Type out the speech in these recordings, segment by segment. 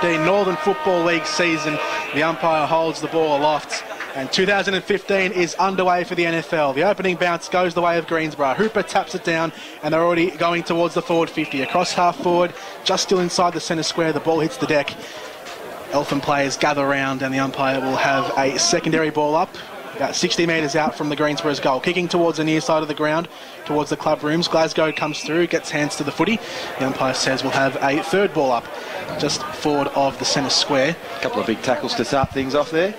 2015 Northern Football League season. The umpire holds the ball aloft. And 2015 is underway for the NFL. The opening bounce goes the way of Greensborough. Hooper taps it down, and they're already going towards the forward 50. Across half forward, just still inside the centre square, the ball hits the deck. Eltham players gather round, and the umpire will have a secondary ball up, about 60 metres out from the Greensborough's goal. Kicking towards the near side of the ground, towards the club rooms. Glasgow comes through, gets hands to the footy. The umpire says we'll have a third ball up, just forward of the centre square. A couple of big tackles to start things off there.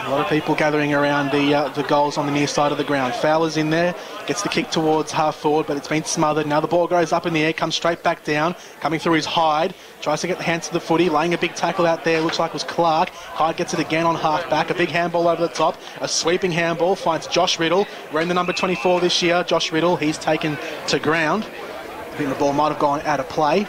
A lot of people gathering around the goals on the near side of the ground. Fowler's in there, gets the kick towards half forward, but it's been smothered. Now the ball goes up in the air, comes straight back down, coming through his Hyde. Tries to get the hands to the footy, laying a big tackle out there. Looks like it was Clark. Hyde gets it again on half back. A big handball over the top. A sweeping handball finds Josh Riddle. Wearing the number 24 this year, Josh Riddle. He's taken to ground. I think the ball might have gone out of play.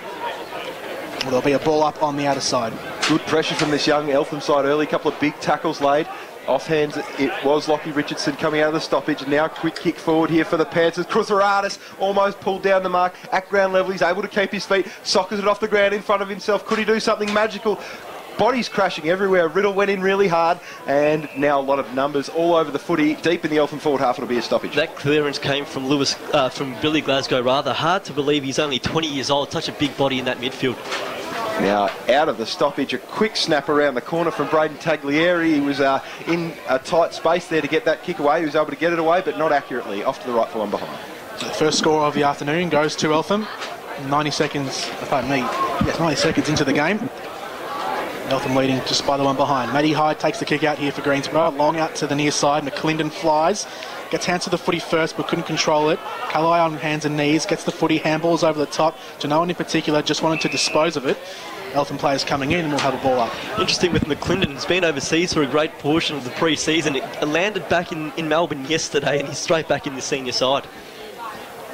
Well, there'll be a ball up on the outer side. Good pressure from this young Eltham side early. A couple of big tackles laid. Offhands, it was Lockie Richardson coming out of the stoppage, and now a quick kick forward here for the Panthers. Cruzaradis almost pulled down the mark at ground level. He's able to keep his feet, sockers it off the ground in front of himself. Could he do something magical? Bodies crashing everywhere. Riddle went in really hard, and now a lot of numbers all over the footy. Deep in the Eltham forward half, it'll be a stoppage. That clearance came from from Billy Glasgow, rather. Hard to believe he's only 20 years old. Such a big body in that midfield. Now, out of the stoppage, a quick snap around the corner from Braden Taglieri. He was in a tight space there to get that kick away. He was able to get it away, but not accurately. Off to the right for one behind. So the first score of the afternoon goes to Eltham. 90 seconds, pardon me, yes, 90 seconds into the game. Eltham leading just by the one behind. Matty Hyde takes the kick out here for Greensborough. Long out to the near side. McClendon flies. Gets hands to the footy first, but couldn't control it. Callaway on hands and knees. Gets the footy. Handballs over the top. To no one in particular. Just wanted to dispose of it. Eltham players coming in, and we'll have a ball up. Interesting with McClendon. He's been overseas for a great portion of the pre-season. It landed back in Melbourne yesterday, and he's straight back in the senior side.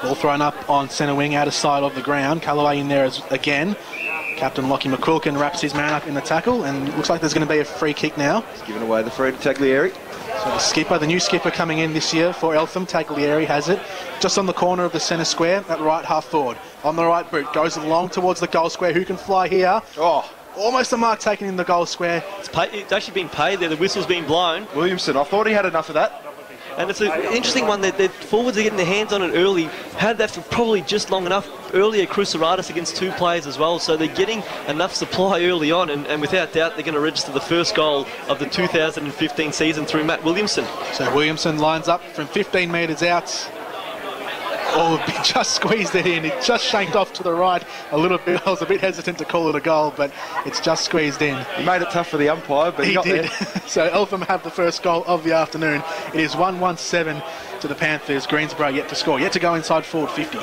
Ball thrown up on centre wing, outer side of the ground. Callaway in there again. Captain Lockie McQuilkin wraps his man up in the tackle, and it looks like there's going to be a free kick now. He's given away the free to Taglieri. So the skipper, the new skipper coming in this year for Eltham, Taglieri has it. Just on the corner of the centre square, at right half forward. On the right boot, goes along towards the goal square. Who can fly here? Oh, almost a mark taken in the goal square. It's actually been paid there. The whistle's been blown. Williamson, I thought he had enough of that. And it's an interesting one that the forwards are getting their hands on it early. Had that for probably just long enough. Earlier, Cruzaradis against two players as well. So they're getting enough supply early on. And without doubt, they're going to register the first goal of the 2015 season through Matt Williamson. So Williamson lines up from 15 metres out. Oh, just squeezed it in. It just shanked off to the right a little bit. I was a bit hesitant to call it a goal, but it's just squeezed in. He made it tough for the umpire, but he got did. There. So Eltham have the first goal of the afternoon. It is 1-1-7 to the Panthers. Greensborough yet to score, yet to go inside forward 50.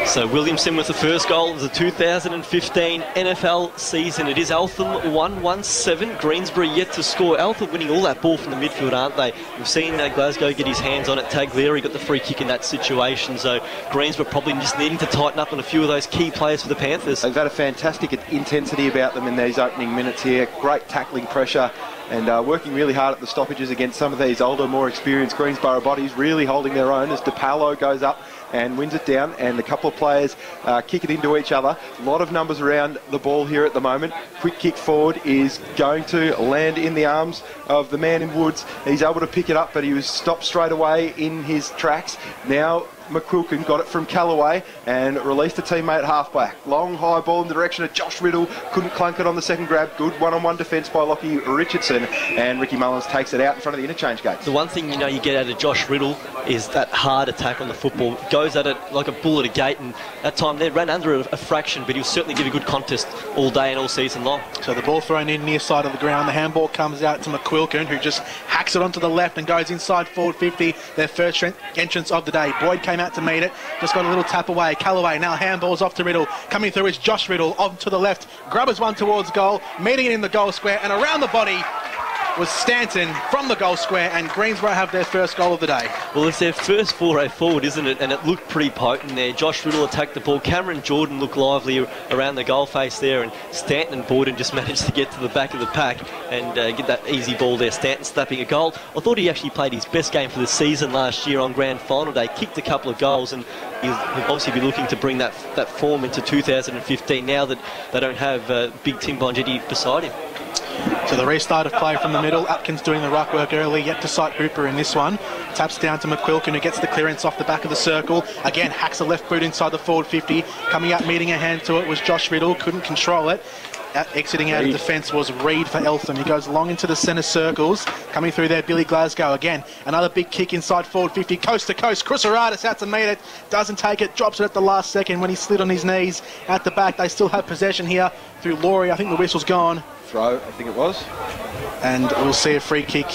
So Williamson with the first goal of the 2015 NFL season. It is Eltham 1-1-7. Greensborough yet to score. Eltham winning all that ball from the midfield, aren't they? We've seen Glasgow get his hands on it. Taglieri got the free kick in that situation. So Greensborough probably just needing to tighten up on a few of those key players for the Panthers. They've had a fantastic intensity about them in these opening minutes here. Great tackling pressure. And working really hard at the stoppages against some of these older, more experienced Greensborough bodies, really holding their own as DePalo goes up and wins it down, and a couple of players kick it into each other. A lot of numbers around the ball here at the moment. Quick kick forward is going to land in the arms of the man in Woods. He's able to pick it up, but he was stopped straight away in his tracks. Now McQuilkin got it from Callaway and released the teammate halfback. Long high ball in the direction of Josh Riddle. Couldn't clunk it on the second grab. Good one-on-one defence by Lockie Richardson, and Ricky Mullins takes it out in front of the interchange gates. The one thing you get out of Josh Riddle is that hard attack on the football. Goes at it like a bull at a gate, and that time they ran under a fraction, but he'll certainly give a good contest all day and all season long. So the ball thrown in near side of the ground. The handball comes out to McQuilkin, who just hacks it onto the left and goes inside forward 50. Their first entrance of the day. Boyd came out to meet it. Just got a little tap away. Callaway now handballs off to Riddle. Coming through is Josh Riddle on to the left. Grubbers one towards goal. Meeting it in the goal square and around the body. was Stanton from the goal square, and Greensborough have their first goal of the day. Well, it's their first foray forward, isn't it? And it looked pretty potent there. Josh Riddle attacked the ball. Cameron Jordan looked lively around the goal face there, and Stanton and Borden just managed to get to the back of the pack and get that easy ball there. Stanton snapping a goal. I thought he actually played his best game for the season last year on grand final day. Kicked a couple of goals, and he'll obviously be looking to bring that form into 2015 now that they don't have big Tim Bongetti beside him. So the restart of play from the middle. Atkins doing the ruck work early, yet to sight Hooper in this one. Taps down to McQuilkin, who gets the clearance off the back of the circle. Again, hacks a left boot inside the forward 50. Coming out, meeting a hand to it was Josh Riddle. Couldn't control it. Exiting out of defence was Reed for Eltham. He goes long into the centre circles. Coming through there, Billy Glasgow again. Another big kick inside forward 50, coast to coast. Cruceratis out to meet it. Doesn't take it. Drops it at the last second when he slid on his knees. At the back, they still have possession here through Laurie. I think the whistle's gone. Throw, I think it was. And we'll see a free kick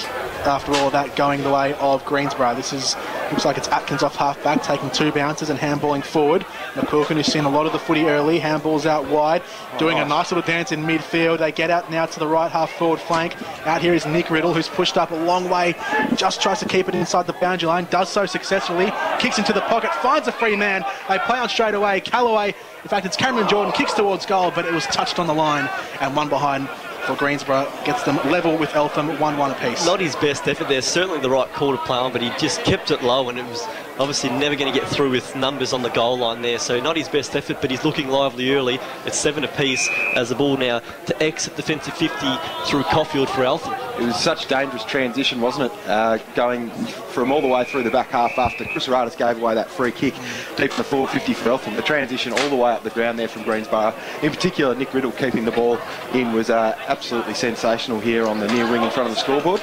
after all of that going the way of Greensborough. Looks like it's Atkins off half back, taking 2 bounces and handballing forward. McQuilkin, who's seen a lot of the footy early, handballs out wide, doing a nice little dance in midfield. They get out now to the right half forward flank. Out here is Nick Riddle, who's pushed up a long way, just tries to keep it inside the boundary line, does so successfully, kicks into the pocket, finds a free man. They play on straight away. Callaway, in fact it's Cameron Jordan, kicks towards goal, but it was touched on the line, and one behind for Greensborough gets them level with Eltham, 1-1 apiece. Not his best effort there, certainly the right call to play on, but he just kept it low, and it was obviously never going to get through with numbers on the goal line there. So not his best effort, but he's looking lively early. It's 7 apiece as the ball now to exit defensive 50 through Caulfield for Eltham. It was such dangerous transition, wasn't it? Going from all the way through the back half after Cruceratis gave away that free kick deep in the forward 50 for Eltham. The transition all the way up the ground there from Greensborough. In particular, Nick Riddle keeping the ball in was absolutely sensational here on the near wing in front of the scoreboard.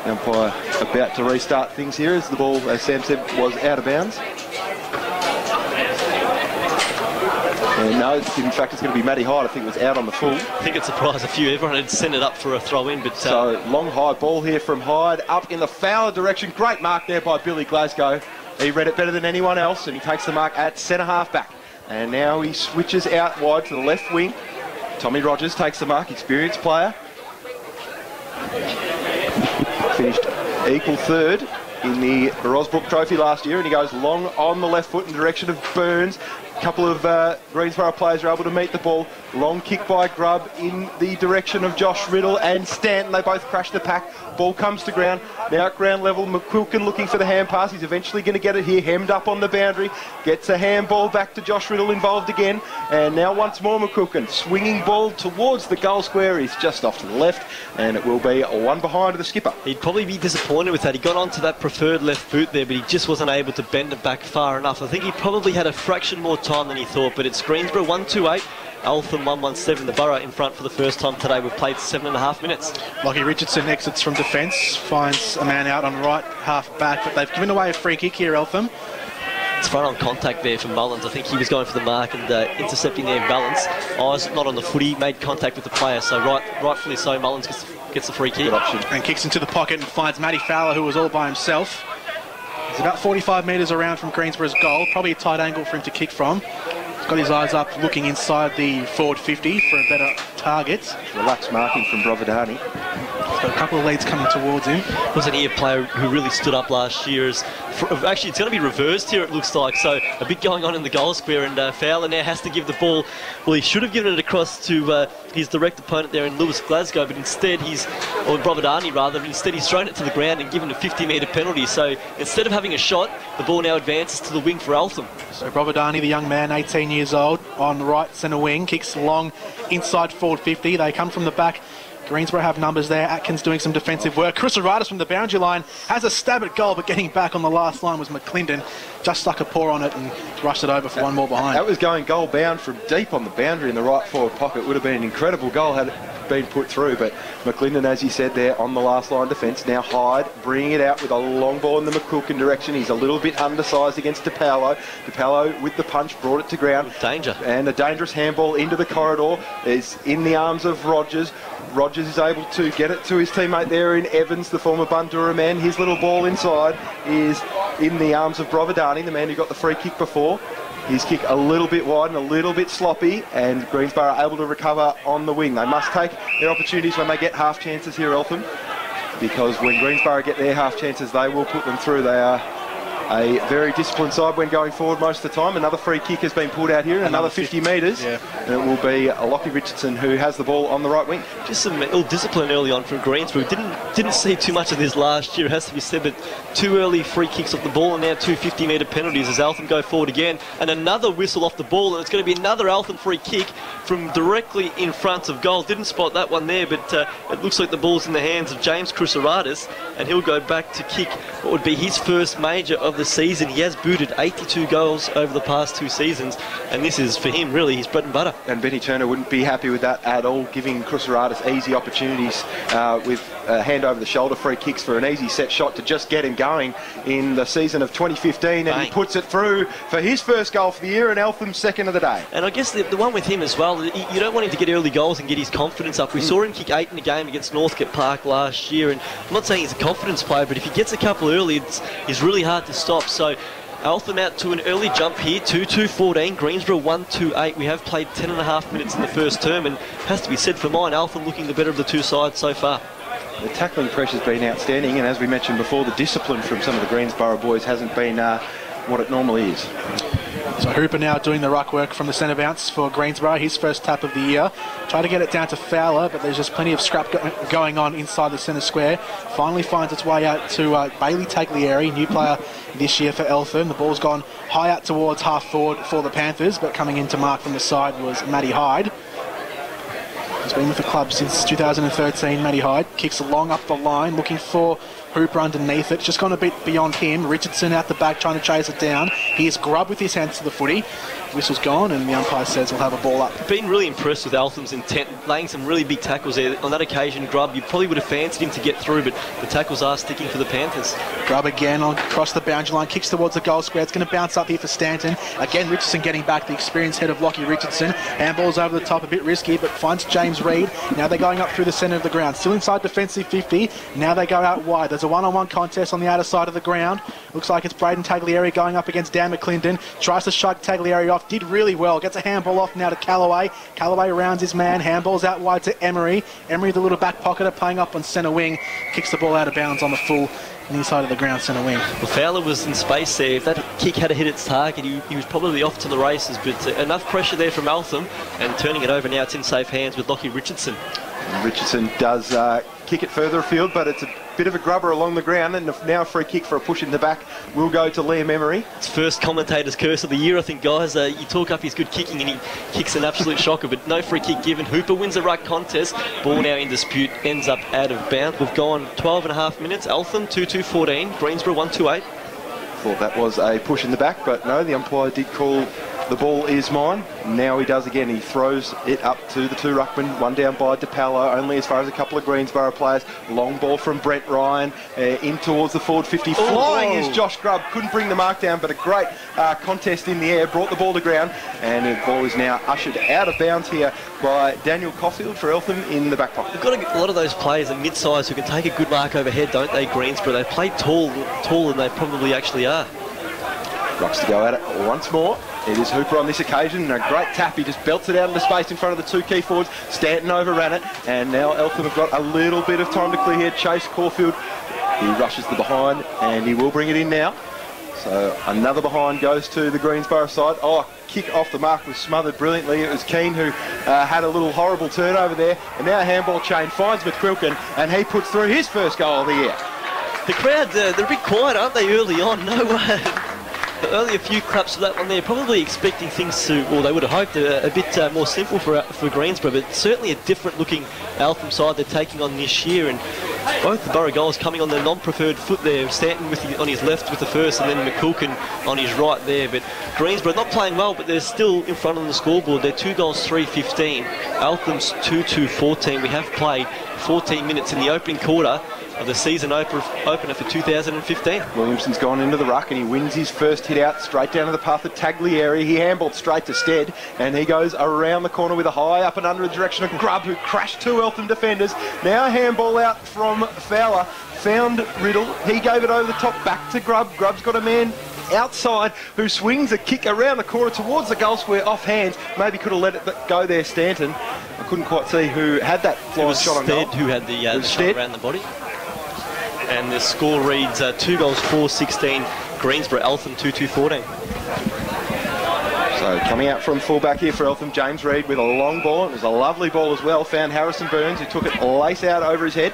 The umpire about to restart things here as the ball, as Sam said, was out of bounds. And no, in fact, it's going to be Matty Hyde. I think it was out on the full. I think it surprised a few. Everyone had sent it up for a throw-in, but... So, long high ball here from Hyde, up in the Fowler direction. Great mark there by Billy Glasgow. He read it better than anyone else, and he takes the mark at centre half back. And now he switches out wide to the left wing. Tommy Rogers takes the mark, experienced player. Finished equal third in the Rosbrook Trophy last year, and he goes long on the left foot in the direction of Burns. A couple of Greensborough players are able to meet the ball. Long kick by Grubb in the direction of Josh Riddle and Stanton. They both crash the pack. Ball comes to ground. Now at ground level, McQuilkin looking for the hand pass. He's eventually going to get it here, hemmed up on the boundary. Gets a handball back to Josh Riddle, involved again. And now once more McQuilkin. Swinging ball towards the goal square. He's just off to the left, and it will be 1 behind the skipper. He'd probably be disappointed with that. He got onto that preferred left boot there, but he just wasn't able to bend it back far enough. I think he probably had a fraction more time than he thought, but it's Greensborough 1-2-8. Eltham 1-1-7. The Borough in front for the first time today. We've played 7.5 minutes. Lockie Richardson exits from defence, finds a man out on right half back, but they've given away a free kick here, Eltham. It's front on contact there for Mullins. I think he was going for the mark and intercepting their balance. Eyes not on the footy, made contact with the player, so rightfully so, Mullins gets the free kick. Good option. And kicks into the pocket and finds Matty Fowler, who was all by himself. He's about 45 metres around from Greensborough's goal, probably a tight angle for him to kick from. Got his eyes up, looking inside the forward 50 for a better target. Relaxed marking from Brovidani. He's got a couple of leads coming towards him. Wasn't he a player who really stood up last year? Actually, it's going to be reversed here, it looks like. So a bit going on in the goal square, and Fowler now has to give the ball. Well, he should have given it across to his direct opponent there in Lewis Glasgow, but instead or Brovidani rather, but instead he's thrown it to the ground and given a 50-metre penalty. So instead of having a shot, the ball now advances to the wing for Eltham. So Brovidani, the young man, 18 years old, on right centre wing, kicks long inside forward 50. They come from the back. Greensborough have numbers there. Atkins doing some defensive work. Cruceratis from the boundary line has a stab at goal, but getting back on the last line was McClendon. Just stuck a paw on it and rushed it over for one more behind. That was going goal bound from deep on the boundary in the right forward pocket. Would have been an incredible goal had it been put through, but McClendon, as you said there, on the last line defence. Now Hyde bringing it out with a long ball in the McQuilkin direction. He's a little bit undersized against DePaolo. DePaolo with the punch brought it to ground. Danger. And a dangerous handball into the corridor is in the arms of Rogers. Rogers is able to get it to his teammate there in Evans, the former Bundoora man. His little ball inside is in the arms of Brovidani, the man who got the free kick before. His kick a little bit wide and a little bit sloppy, and Greensborough able to recover on the wing. They must take their opportunities when they get half chances here, Eltham. because when Greensborough get their half chances, they will put them through. They are a very disciplined side when going forward most of the time. Another free kick has been pulled out here, another 50 metres. Yeah. And it will be Lockie Richardson who has the ball on the right wing. Just some ill discipline early on from Greensborough. Didn't see too much of this last year, it has to be said, but 2 early free kicks off the ball and now 2 50-metre penalties as Eltham go forward again. And another whistle off the ball, and it's going to be another Eltham free kick from directly in front of goal. Didn't spot that one there, but it looks like the ball's in the hands of James Cruceratis, and he'll go back to kick what would be his first major of the season. He has booted 82 goals over the past 2 seasons, and this is for him really his bread and butter. And Benny Turner wouldn't be happy with that at all, giving Cruceratis easy opportunities with hand over the shoulder free kicks for an easy set shot to just get him going in the season of 2015, and he puts it through for his first goal for the year and Eltham's second of the day. And I guess the one with him as well, you don't want him to get early goals and get his confidence up. We saw him kick 8 in a game against Northcote Park last year, and I'm not saying he's a confidence player, but if he gets a couple early, it's really hard to stop. So Eltham out to an early jump here, 2-2-14, Greensborough 1-2-8. We have played 10.5 minutes in the first term, and it has to be said for mine, Eltham looking the better of the 2 sides so far. The tackling pressure's been outstanding, and as we mentioned before, the discipline from some of the Greensborough boys hasn't been what it normally is. So Hooper now doing the ruck work from the centre bounce for Greensborough, his first tap of the year. Try to get it down to Fowler, but there's just plenty of scrap going on inside the centre square. Finally finds its way out to Bailey Taglieri, new player this year for Eltham. The ball's gone high out towards half forward for the Panthers, but coming in to mark from the side was Matty Hyde. He's been with the club since 2013, Matty Hyde. Kicks along up the line, looking for Hooper underneath it. Just gone a bit beyond him. Richardson out the back trying to chase it down. Here's Grubb with his hands to the footy. Whistle's gone, and the umpire says he'll have a ball up. Been really impressed with Eltham's intent, laying some really big tackles there. On that occasion, Grubb, you probably would have fancied him to get through, but the tackles are sticking for the Panthers. Grubb again across the boundary line, kicks towards the goal square. It's going to bounce up here for Stanton. Again, Richardson getting back, the experienced head of Lockie Richardson. Handball's over the top, a bit risky, but finds James Reid. Now they're going up through the centre of the ground. Still inside defensive 50. Now they go out wide. There's a one-on-one contest on the outer side of the ground. Looks like it's Braden Taglieri going up against Dan McClendon. Tries to shug Taglieri off. Did really well. Gets a handball off now to Callaway. Callaway rounds his man. Handballs out wide to Emery. Emery, the little back pocketer, playing up on centre wing. Kicks the ball out of bounds on the full inside of the ground centre wing. Well, Fowler was in space there. If that kick had hit its target, he was probably off to the races. But enough pressure there from Eltham, and turning it over now, it's in safe hands with Lockie Richardson. Richardson does kick it further afield, but it's a bit of a grubber along the ground, and now a free kick for a push in the back will go to Liam Emery. It's first commentator's curse of the year, I think, guys. You talk up his good kicking and he kicks an absolute shocker, but no free kick given. Hooper wins the ruck contest. Ball now in dispute, ends up out of bounds. We've gone 12.5 minutes. Eltham 2-2-14, Greensborough 1-2-8. Thought that was a push in the back, but no, the umpire did call the ball is mine. Now he does again. He throws it up to the 2 ruckmen, one down by DePallo, only as far as a couple of Greensborough players. Long ball from Brent Ryan in towards the forward 50. Flying is Josh Grubb. Couldn't bring the mark down, but a great contest in the air. Brought the ball to ground, and the ball is now ushered out of bounds here by Daniel Caulfield for Eltham in the back pocket. They've got a lot of those players at mid-size who can take a good mark overhead, don't they, Greensborough? They play taller than they probably actually are. Rucks to go at it once more. It is Hooper on this occasion, and a great tap. He just belts it out into space in front of the 2 key forwards. Stanton overran it, and now Eltham have got a little bit of time to clear here. Chase Caulfield, he rushes the behind, and he will bring it in now. So another behind goes to the Greensborough side. Kick off the mark was smothered brilliantly. It was Keane who had a little horrible turnover there, and now a handball chain finds McQuilkin, and he puts through his first goal of the year. The crowd, they're a bit quiet, aren't they, early on? No way. Only a few claps for that one there. Probably expecting things to, well, they would have hoped a bit more simple for Greensborough, but certainly a different looking Eltham side they're taking on this year. And both the Borough goals coming on the non-preferred foot there. Stanton on his left with the first, and then McQuilkin on his right there. But Greensborough not playing well, but they're still in front on the scoreboard. They're 2 goals, 3-15. Eltham's 2-2-14. We have played 14 minutes in the opening quarter of the season opener for 2015. Williamson's gone into the ruck, and he wins his first hit out straight down to the path of Taglieri. He handballed straight to Stead, and he goes around the corner with a high up and under the direction of Grubb, who crashed 2 Eltham defenders. Now a handball out from Fowler. Found Riddle. He gave it over the top back to Grubb. Grubb's got a man outside who swings a kick around the corner towards the goal square off hands. Maybe could have let it go there, Stanton. I couldn't quite see who had that flying shot on goal. Who had the shot around the body. And the score reads 2 goals 4-16, Greensborough, Eltham 2-2-14. So coming out from fullback here for Eltham, James Reid with a long ball. It was a lovely ball as well. Found Harrison Burns, who took it lace out over his head.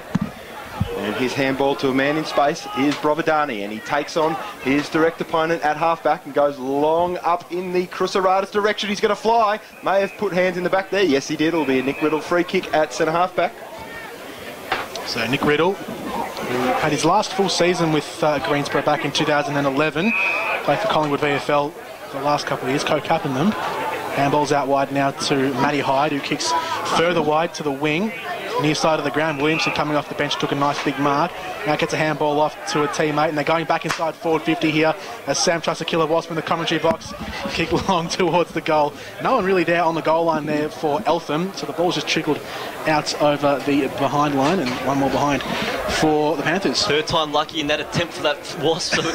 And his handball to a man in space is Brovidani, and he takes on his direct opponent at halfback and goes long up in the Cruceratus direction. He's going to fly. May have put hands in the back there. Yes, he did. It'll be a Nick Riddle free kick at centre halfback. So Nick Riddle, who had his last full season with Greensborough back in 2011, played for Collingwood VFL the last couple of years, co-captained them. Handball's out wide now to Matty Hyde, who kicks further wide to the wing. Near side of the ground, Williamson coming off the bench took a nice big mark. Now gets a handball off to a teammate, and they're going back inside forward 50 here as Sam tries to kill a wasp in the commentary box. Kick long towards the goal. No one really there on the goal line there for Eltham, so the ball's just trickled out over the behind line, and one more behind for the Panthers. Third time lucky in that attempt for that wasp. So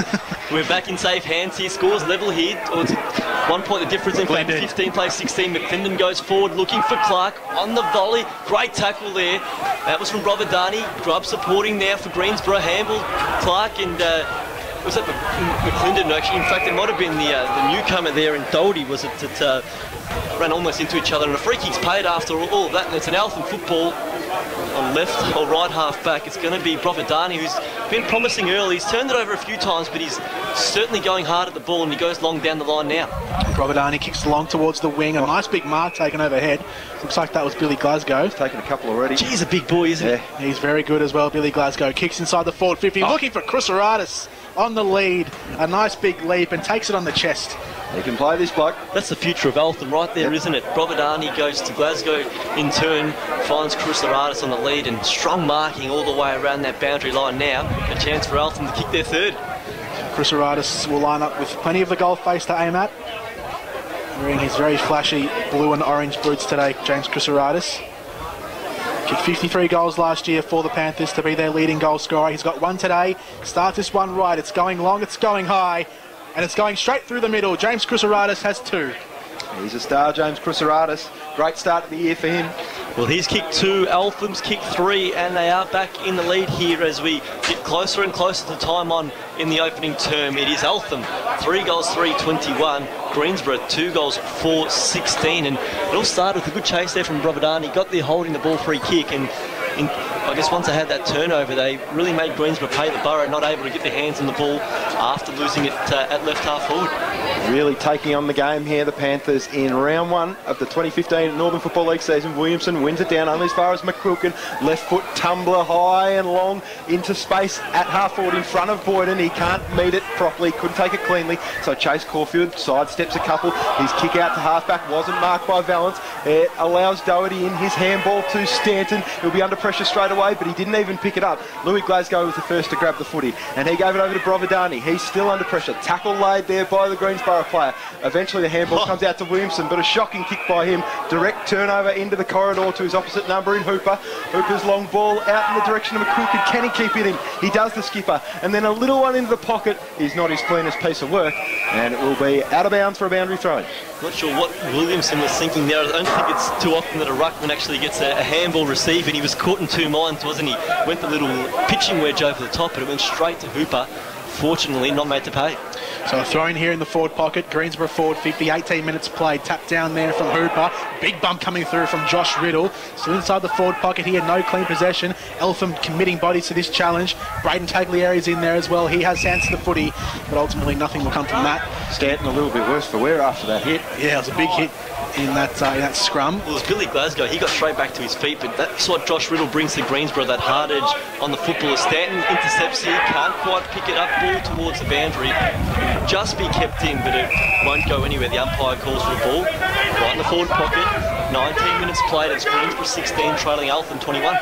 we're back in safe hands here. Scores level here. Or it's 1 point the difference. In fact, 15 plays 16. McClendon goes forward looking for Clark on the volley. Great tackle there. That was from Brovidani. Grubb supporting now for Greensborough. Handball, Clark, and was that McClendon actually? In fact, it might have been the newcomer there in Doherty, was it, that ran almost into each other, and a free kick's paid after all of that, and it's an Eltham football on left or right half back. It's going to be Brovidani, who's been promising early. He's turned it over a few times, but he's certainly going hard at the ball, and he goes long down the line now. Brovidani kicks long towards the wing. A nice big mark taken overhead. Looks like that was Billy Glasgow. He's taken a couple already. He's a big boy, isn't he? He's very good as well, Billy Glasgow. Kicks inside the forward 50, looking for Cruceratus on the lead. A nice big leap and takes it on the chest. He can play this bloke. That's the future of Eltham right there, isn't it? Brovidani goes to Glasgow, in turn finds Cruceratus on the lead, and strong marking all the way around that boundary line now. A chance for Eltham to kick their third. Cruceratus will line up with plenty of the goal face to aim at. Wearing his very flashy blue and orange boots today, James Cruceratus. Kicked 53 goals last year for the Panthers to be their leading goal scorer. He's got one today. Starts this one right. It's going long, it's going high, and it's going straight through the middle. James Cruceratus has two. He's a star, James Cruceratus. Great start of the year for him. Well, he's kicked 2, Eltham's kicked 3, and they are back in the lead here as we get closer and closer to time on in the opening term. It is Eltham, 3 goals 3-21, Greensborough 2 goals 4-16, and it all started with a good chase there from Brovidani. Got there holding the ball free kick, and I guess once they had that turnover, they really made Greensborough pay the borough, not able to get their hands on the ball after losing it at left half forward. Really taking on the game here, the Panthers, in round 1 of the 2015 Northern Football League season. Williamson wins it down only as far as McQuilkin. Left foot tumbler high and long into space at half forward in front of Boyden. He can't meet it properly, couldn't take it cleanly, so Chase Caulfield sidesteps a couple. His kick out to halfback wasn't marked by Valance. It allows Doherty in his handball to Stanton. He'll be under pressure straight away, but he didn't even pick it up. Louis Glasgow was the first to grab the footy, and he gave it over to Brovidani. He's still under pressure. Tackle laid there by the Greensborough player. Eventually the handball comes out to Williamson, but a shocking kick by him. Direct turnover into the corridor to his opposite number in Hooper. Hooper's long ball out in the direction of McQuilkin. Can he keep it in? He does, the skipper. And then a little one into the pocket is not his cleanest piece of work, and it will be out of bounds for a boundary throw. Not sure what Williamson was thinking there. I don't think it's too often that a ruckman actually gets a handball receive, and he was caught in two minds, wasn't he? Went the little pitching wedge over the top, but it went straight to Hooper. Fortunately, not made to pay. So a throw in here in the forward pocket. Greensborough forward 50, 18 minutes played. Tap down there from Hooper. Big bump coming through from Josh Riddle. Still inside the forward pocket here, no clean possession. Eltham committing bodies to this challenge. Braden Taglieri's in there as well. He has hands to the footy, but ultimately nothing will come from that. Stanton a little bit worse for wear after that hit. Yeah, it was a big hit in that scrum. Well, it was Billy Glasgow. He got straight back to his feet, but that's what Josh Riddle brings to Greensborough, that hard edge on the football. Stanton intercepts here, can't quite pick it up, ball towards the boundary. Just be kept in, but it won't go anywhere. The umpire calls for the ball. Right in the forward pocket. 19 minutes played. It's Greensborough 16, trailing Eltham 21.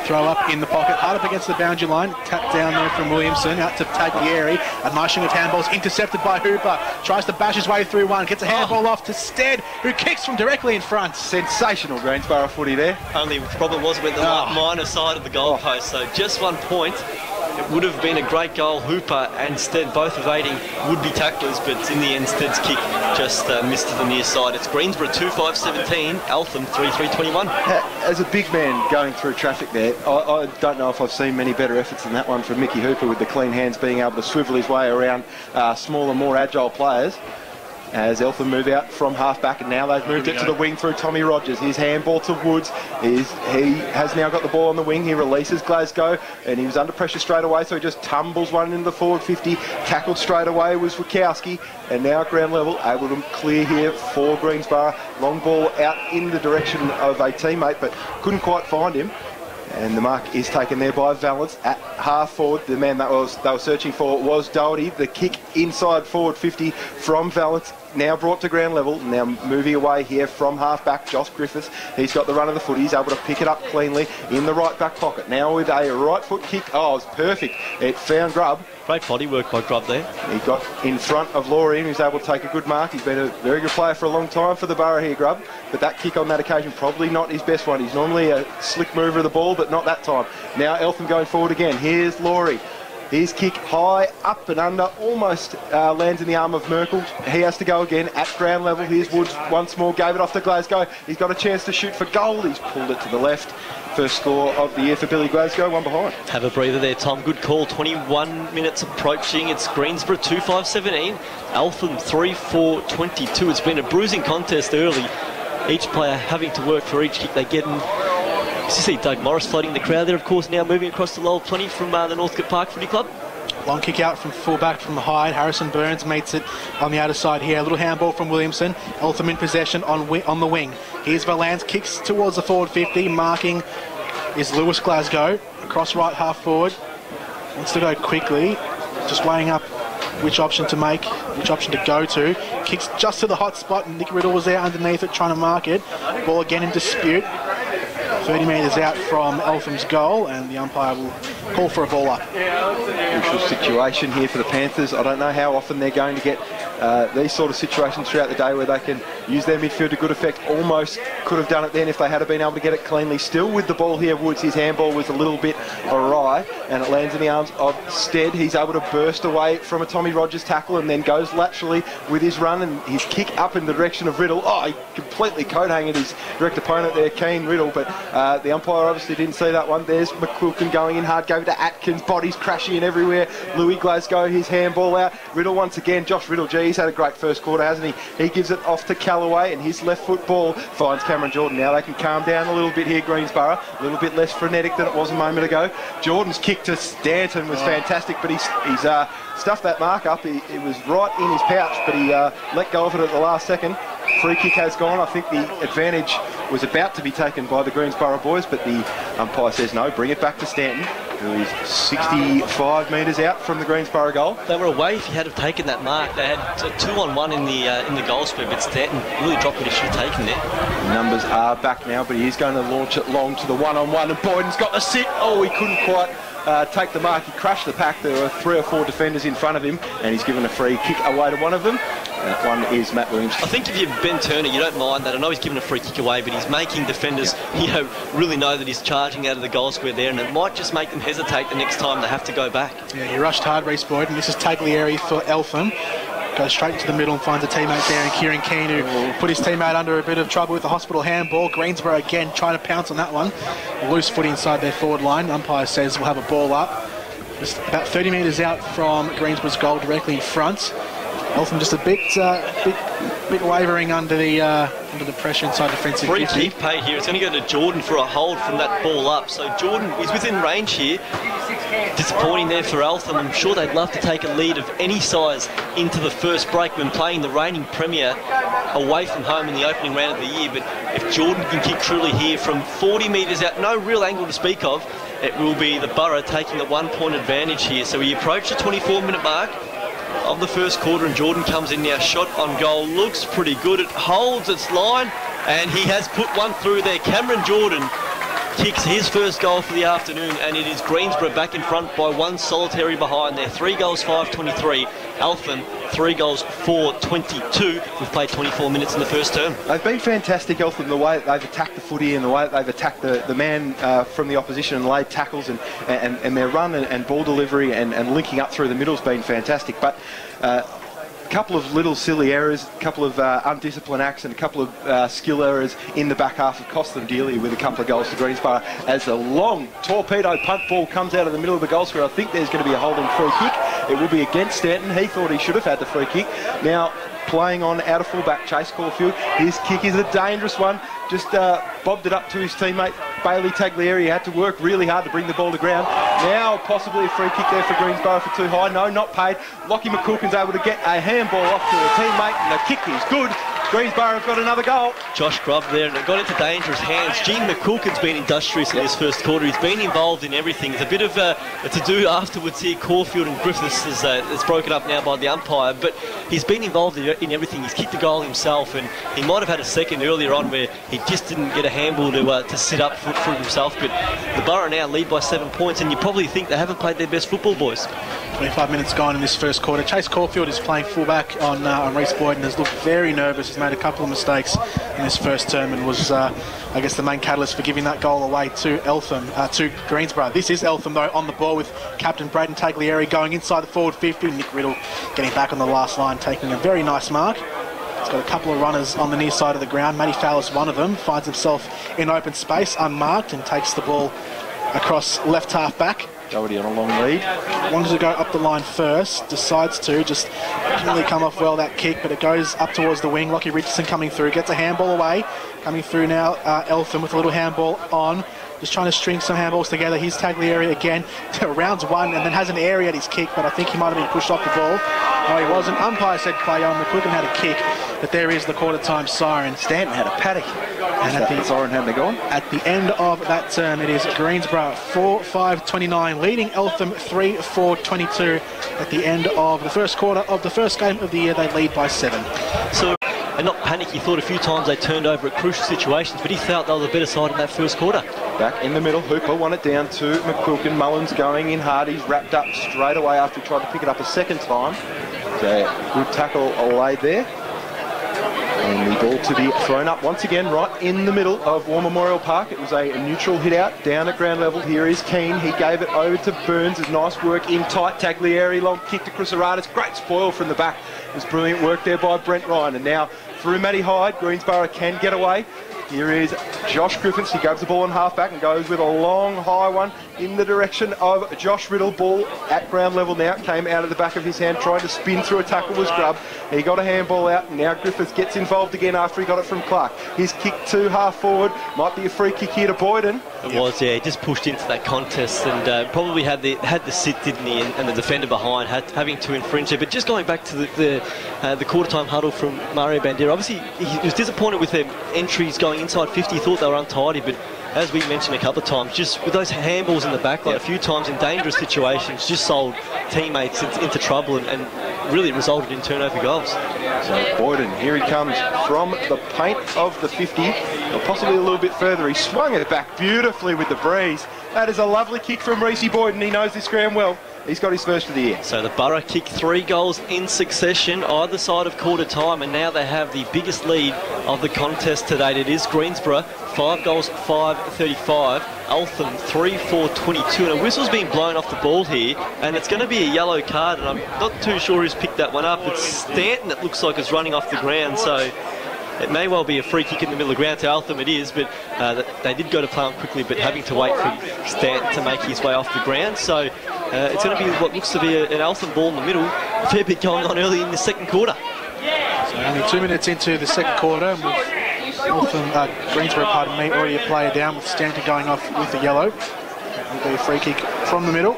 Throw up in the pocket, hard up against the boundary line. Tap down there from Williamson, out to Taglieri. A nice string of handballs intercepted by Hooper. Tries to bash his way through one, gets a handball off to Stead, who kicks from directly in front. Sensational Greensborough footy there. Only the problem was with the minor side of the goalpost, so just 1 point. It would have been a great goal. Hooper and Stead both evading would-be tacklers, but in the end, Stead's kick just missed to the near side. It's Greensborough 2-5-17, Eltham 3-3-21. As a big man going through traffic there, I don't know if I've seen many better efforts than that one from Mickey Hooper, with the clean hands being able to swivel his way around smaller, more agile players. As Eltham move out from half-back, and now they've moved it to the wing through Tommy Rogers. His handball to Woods. He has now got the ball on the wing. He releases Glasgow, and he was under pressure straight away, so he just tumbles one into the forward 50. Tackled straight away was Wachowski, and now at ground level, able to clear here for Greensborough. Long ball out in the direction of a teammate, but couldn't quite find him. And the mark is taken there by Valance at half forward. The man that they were searching for was Doherty. The kick inside forward 50 from Valance. Now brought to ground level. Now moving away here from half back, Josh Griffiths. He's got the run of the foot. He's able to pick it up cleanly in the right back pocket. Now with a right foot kick. Oh, it's perfect. It found Grubb. Great body work by Grubb there. He got in front of Laurie and he was able to take a good mark. He's been a very good player for a long time for the Borough here, Grubb. But that kick on that occasion, probably not his best one. He's normally a slick mover of the ball, but not that time. Now Eltham going forward again. Here's Laurie. His kick high, up and under, almost lands in the arm of Merkel. He has to go again at ground level. Here's Woods once more, gave it off to Glasgow. He's got a chance to shoot for goal. He's pulled it to the left. First score of the year for Billy Glasgow, one behind. Have a breather there, Tom. Good call. 21 minutes approaching. It's Greensborough 2-5-17. Eltham 3-4-22. It's been a bruising contest early. Each player having to work for each kick they get. And you see Doug Morris floating the crowd there, of course, now moving across the Lowell 20 from the Northcote Park Footy Club. Long kick out from fullback from Hyde. Harrison Burns meets it on the outer side here. A little handball from Williamson. Eltham in possession on the wing. Here's Valance, kicks towards the forward 50. Marking is Lewis Glasgow. Across right half forward. Wants to go quickly. Just weighing up which option to make, which option to go to. Kicks just to the hot spot, and Nick Riddle was there underneath it trying to mark it. Ball again in dispute. 30 metres out from Eltham's goal, and the umpire will call for a ball up. Crucial situation here for the Panthers. I don't know how often they're going to get these sort of situations throughout the day where they can use their midfield to good effect. Almost could have done it then if they had been able to get it cleanly. Still with the ball here, Woods, his handball was a little bit awry, and it lands in the arms of Stead. He's able to burst away from a Tommy Rogers tackle and then goes laterally with his run and his kick up in the direction of Riddle. Oh, he completely coat-hanged his direct opponent there, Keen Riddle, but the umpire obviously didn't see that one. There's McQuilkin going in hard, gave it to Atkins, bodies crashing in everywhere. Louis Glasgow, his handball out. Riddle once again, Josh Riddle, gee, he's had a great first quarter, hasn't he? He gives it off to Callaway, and his left foot ball finds Cameron Jordan. Now they can calm down a little bit here, Greensborough, a little bit less frenetic than it was a moment ago. Jordan's kick to Stanton was fantastic, but he's stuffed that mark up. It was right in his pouch, but he let go of it at the last second. Free kick has gone. I think the advantage was about to be taken by the Greensborough boys, but the umpire says no, bring it back to Stanton, who is 65 metres out from the Greensborough goal. They were away if he had have taken that mark. They had a 2-on-1 in the goal spread, but Stanton really dropped what he should have taken there. The numbers are back now, but he is going to launch it long to the one-on-one, and Boyden's got the sit. Oh, he couldn't quite take the mark. He crashed the pack. There were 3 or 4 defenders in front of him, and he's given a free kick away to one of them. That one is Matt Williams. I think if you're Ben Turner, you don't mind that. I know he's given a free kick away, but he's making defenders, really know that he's charging out of the goal square there, and it might just make them hesitate the next time they have to go back. Yeah, he rushed hard, Reece Boyden. This is Taglieri for Eltham. Goes straight into the middle and finds a teammate there, and Kieran Keane, who put his teammate under a bit of trouble with the hospital handball. Greensborough again trying to pounce on that one. A loose foot inside their forward line. Umpire says we'll have a ball up. Just about 30 metres out from Greensborough's goal, directly in front. Eltham just a bit wavering under the pressure inside defensive. Free kick paid here. It's going to go to Jordan for a hold from that ball up. So Jordan is within range here. Disappointing there for Eltham. I'm sure they'd love to take a lead of any size into the first break when playing the reigning premier away from home in the opening round of the year. But if Jordan can kick truly here from 40 metres out, no real angle to speak of, it will be the Borough taking the 1-point advantage here. So we approach the 24-minute mark of the first quarter, and Jordan comes in now. Shot on goal looks pretty good. It holds its line, and he has put one through there. Cameron Jordan kicks his first goal for the afternoon, and it is Greensborough back in front by one solitary behind there. 3 goals, 5-23. Eltham 3 goals for 22. We've played 24 minutes in the first term. They've been fantastic, Eltham, the way that they've attacked the footy and the way that they've attacked the man from the opposition and laid tackles, and their run and ball delivery and linking up through the middle has been fantastic. But a couple of little silly errors, a couple of undisciplined acts and a couple of skill errors in the back half have cost them dearly with a couple of goals to Greensborough as a long torpedo punt ball comes out of the middle of the goal square. I think there's going to be a holding free kick. It will be against Stanton. He thought he should have had the free kick. Now playing on out of fullback, Chase Caulfield. His kick is a dangerous one. Just bobbed it up to his teammate Bailey Taglieri. He had to work really hard to bring the ball to ground. Now possibly a free kick there for Greensborough for too high. No, not paid. Lockie McCoolkin's able to get a handball off to a teammate, and the kick is good. Greensborough have got another goal. Josh Grubb there, and it got into dangerous hands. Gene McCoolkin's been industrious in this first quarter. He's been involved in everything. There's a bit of a to-do afterwards here. Caulfield and Griffiths is broken up now by the umpire, but he's been involved in everything. He's kicked the goal himself, and he might have had a second earlier on where he just didn't get a handball to sit up for himself. But the Borough now lead by 7 points, and you probably think they haven't played their best football, boys. 25 minutes gone in this first quarter. Chase Caulfield is playing fullback on Reece Boyden. Has looked very nervous. He's made a couple of mistakes in this first term and was, I guess, the main catalyst for giving that goal away to to Greensborough. This is Eltham, though, on the ball with captain Braden Taglieri going inside the forward 50. Nick Riddle getting back on the last line, taking a very nice mark. He's got a couple of runners on the near side of the ground. Matty Fowler's one of them. Finds himself in open space, unmarked, and takes the ball across left half back. Doherty on a long lead. Wanted to go up the line first, decides to, just didn't really come off well that kick, but it goes up towards the wing. Lockie Richardson coming through, gets a handball away. Coming through now, Eltham with a little handball on. Just trying to string some handballs together. Here's Taglieri again. Rounds one and then has an area at his kick, but I think he might have been pushed off the ball. No, he wasn't. Umpire said play on. McCoolkin had a kick, but there is the quarter time siren. Stanton had a paddock. And at the siren had they gone. At the end of that term, it is Greensborough 4-5-29, leading Eltham 3-4-22. At the end of the first quarter of the first game of the year, they lead by 7. So, and not panic, he thought a few times they turned over at crucial situations, but he felt they were the better side in that first quarter. Back in the middle, Hooper won it down to McQuilkin. Mullins going in hard. He's wrapped up straight away after he tried to pick it up a second time. So good tackle laid there. And the ball to be thrown up once again right in the middle of War Memorial Park. It was a neutral hit out down at ground level. Here is Keane. He gave it over to Burns. It's nice work in tight. Taglieri, long kick to Cruceratus. Great spoil from the back. It was brilliant work there by Brent Ryan. And now through Matty Hyde, Greensborough can get away. Here is Josh Griffiths. He grabs the ball on half-back and goes with a long, high one in the direction of Josh Riddle. Ball at ground level now. Came out of the back of his hand, trying to spin through a tackle was Grubb. He got a handball out. Now Griffiths gets involved again after he got it from Clark. His kick to half-forward. Might be a free kick here to Boyden. It was, yeah. He just pushed into that contest and probably had the sit, didn't he? And the defender behind having to infringe there. But just going back to the quarter-time huddle from Mario Bandera, obviously he was disappointed with their entries going inside 50. He thought they were untidy, but as we mentioned a couple of times, just with those handballs in the back line, a few times in dangerous situations, just sold teammates into trouble and really resulted in turnover goals. So Boyden, here he comes from the paint of the 50, or possibly a little bit further. He swung it back beautifully with the breeze. That is a lovely kick from Reece Boyden. He knows this ground well. He's got his first of the year. So the Borough kicked 3 goals in succession, either side of quarter time, and now they have the biggest lead of the contest to date. It is Greensborough, 5 goals, 5-35. Eltham, 3-4-22. And a whistle's been blown off the ball here, and it's going to be a yellow card, and I'm not too sure who's picked that one up. It's Stanton, it looks like, is running off the ground, so it may well be a free kick in the middle of the ground. To Eltham it is, but they did go to play on quickly, but having to wait for Stanton to make his way off the ground. So it's going to be what looks to be an Eltham ball in the middle. A fair bit going on early in the second quarter. So only 2 minutes into the second quarter, and with Greensborough, already a player down, with Stanton going off with the yellow. It'll be a free kick from the middle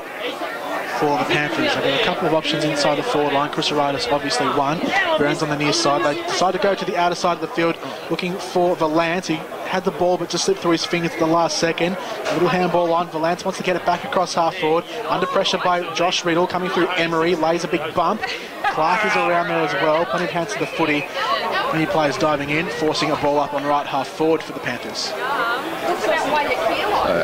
for the Panthers. They've got a couple of options inside the forward line. Cruceratus obviously one. Burns on the near side. They decide to go to the outer side of the field looking for Valance. He had the ball but just slipped through his fingers at the last second. A little handball on. Valance wants to get it back across half forward. Under pressure by Josh Riddle coming through Emery. Lays a big bump. Clark is around there as well. Plenty of hands to the footy. Many players diving in, forcing a ball up on right half forward for the Panthers.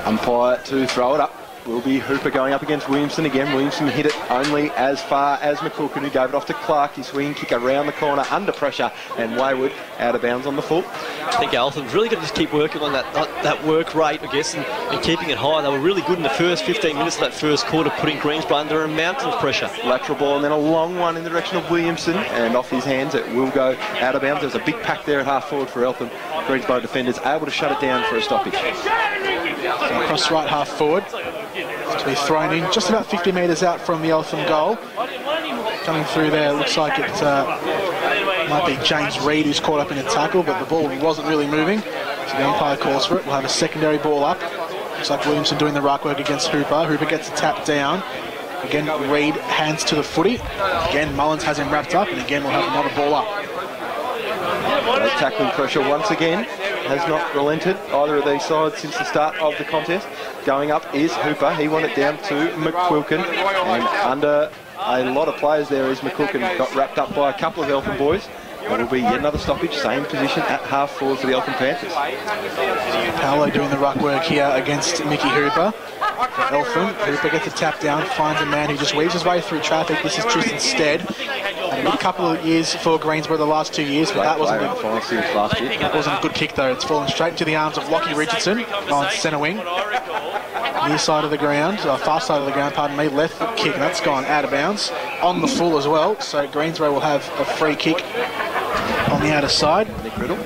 Umpire to throw it up. will be Hooper going up against Williamson again. Williamson hit it only as far as McCulkin, who gave it off to Clark. His swinging kick around the corner under pressure, and Wayward out of bounds on the full. I think Eltham's really got to just keep working on that work rate, I guess, and keeping it high. They were really good in the first 15 minutes of that first quarter, putting Greensborough under a mountain of pressure. Lateral ball and then a long one in the direction of Williamson, and off his hands it will go out of bounds. There's a big pack there at half forward for Eltham. Greensborough defenders able to shut it down for a stoppage. So across right half forward, to be thrown in just about 50 metres out from the Eltham goal. Coming through there, looks like it might be James Reid who's caught up in a tackle, but the ball wasn't really moving. So the umpire calls for it. We'll have a secondary ball up. Looks like Williamson doing the ruck work against Hooper. Hooper gets a tap down. Again, Reid hands to the footy. Again, Mullins has him wrapped up, and again we'll have another ball up. Tackling pressure once again has not relented either of these sides since the start of the contest. Going up is Hooper. He won it down to McQuilkin, and under a lot of players there is McQuilkin got wrapped up by a couple of Eltham boys. It will be yet another stoppage, same position at half forward for the Eltham Panthers. Paolo doing the ruck work here against Mickey Hooper. For Eltham, Hooper gets a tap down, finds a man who just weaves his way through traffic. This is Tristan Stead. Had a good couple of years for Greensborough the last 2 years, but that wasn't a good kick though. It's fallen straight into the arms of Lockie Richardson on centre wing. Near side of the ground, far side of the ground, pardon me, left foot kick, and that's gone out of bounds on the full as well. So Greensborough will have a free kick on the outer side. Nick Riddle.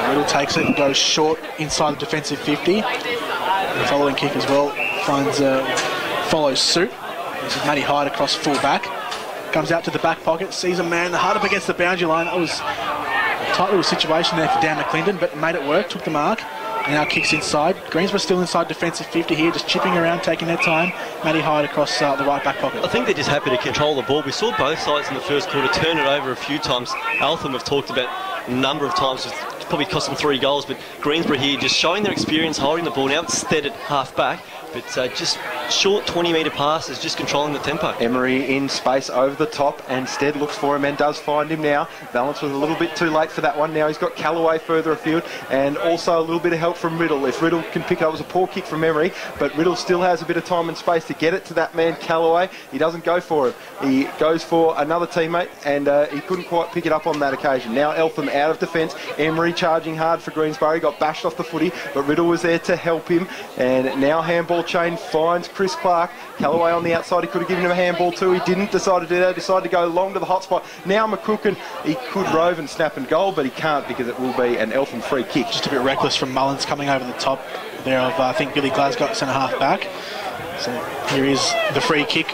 Riddle takes it and goes short inside the defensive 50. And the following kick as well follows suit. This is Matty Hyde across full back. Comes out to the back pocket, sees a man hard up against the boundary line. That was a tight little situation there for Dan McClendon, but made it work, took the mark. And now kicks inside. Greensborough still inside defensive 50 here, just chipping around, taking their time. Matty Hyde across the right back pocket. I think they're just happy to control the ball. We saw both sides in the first quarter turn it over a few times. Eltham have talked about a number of times. It's probably cost them 3 goals, but Greensborough here just showing their experience holding the ball. Now it's Stead at half back, but just short 20-metre passes, just controlling the tempo. Emery in space over the top, and Stead looks for him and does find him now. Valence was a little bit too late for that one. Now he's got Callaway further afield, and also a little bit of help from Riddle. If Riddle can pick it up, it was a poor kick from Emery, but Riddle still has a bit of time and space to get it to that man Callaway. He doesn't go for it. He goes for another teammate, and he couldn't quite pick it up on that occasion. Now Eltham out of defence. Emery charging hard for Greensborough. He got bashed off the footy, but Riddle was there to help him, and now handball chain finds Chris Clark. Callaway on the outside, he could have given him a handball too. He didn't decide to do that, decided to go long to the hot spot. Now McQuilkin, he could rove and snap and goal, but he can't because it will be an Eltham free kick. Just a bit reckless from Mullins coming over the top there of, I think, Billy Glasgow, centre half back. So here is the free kick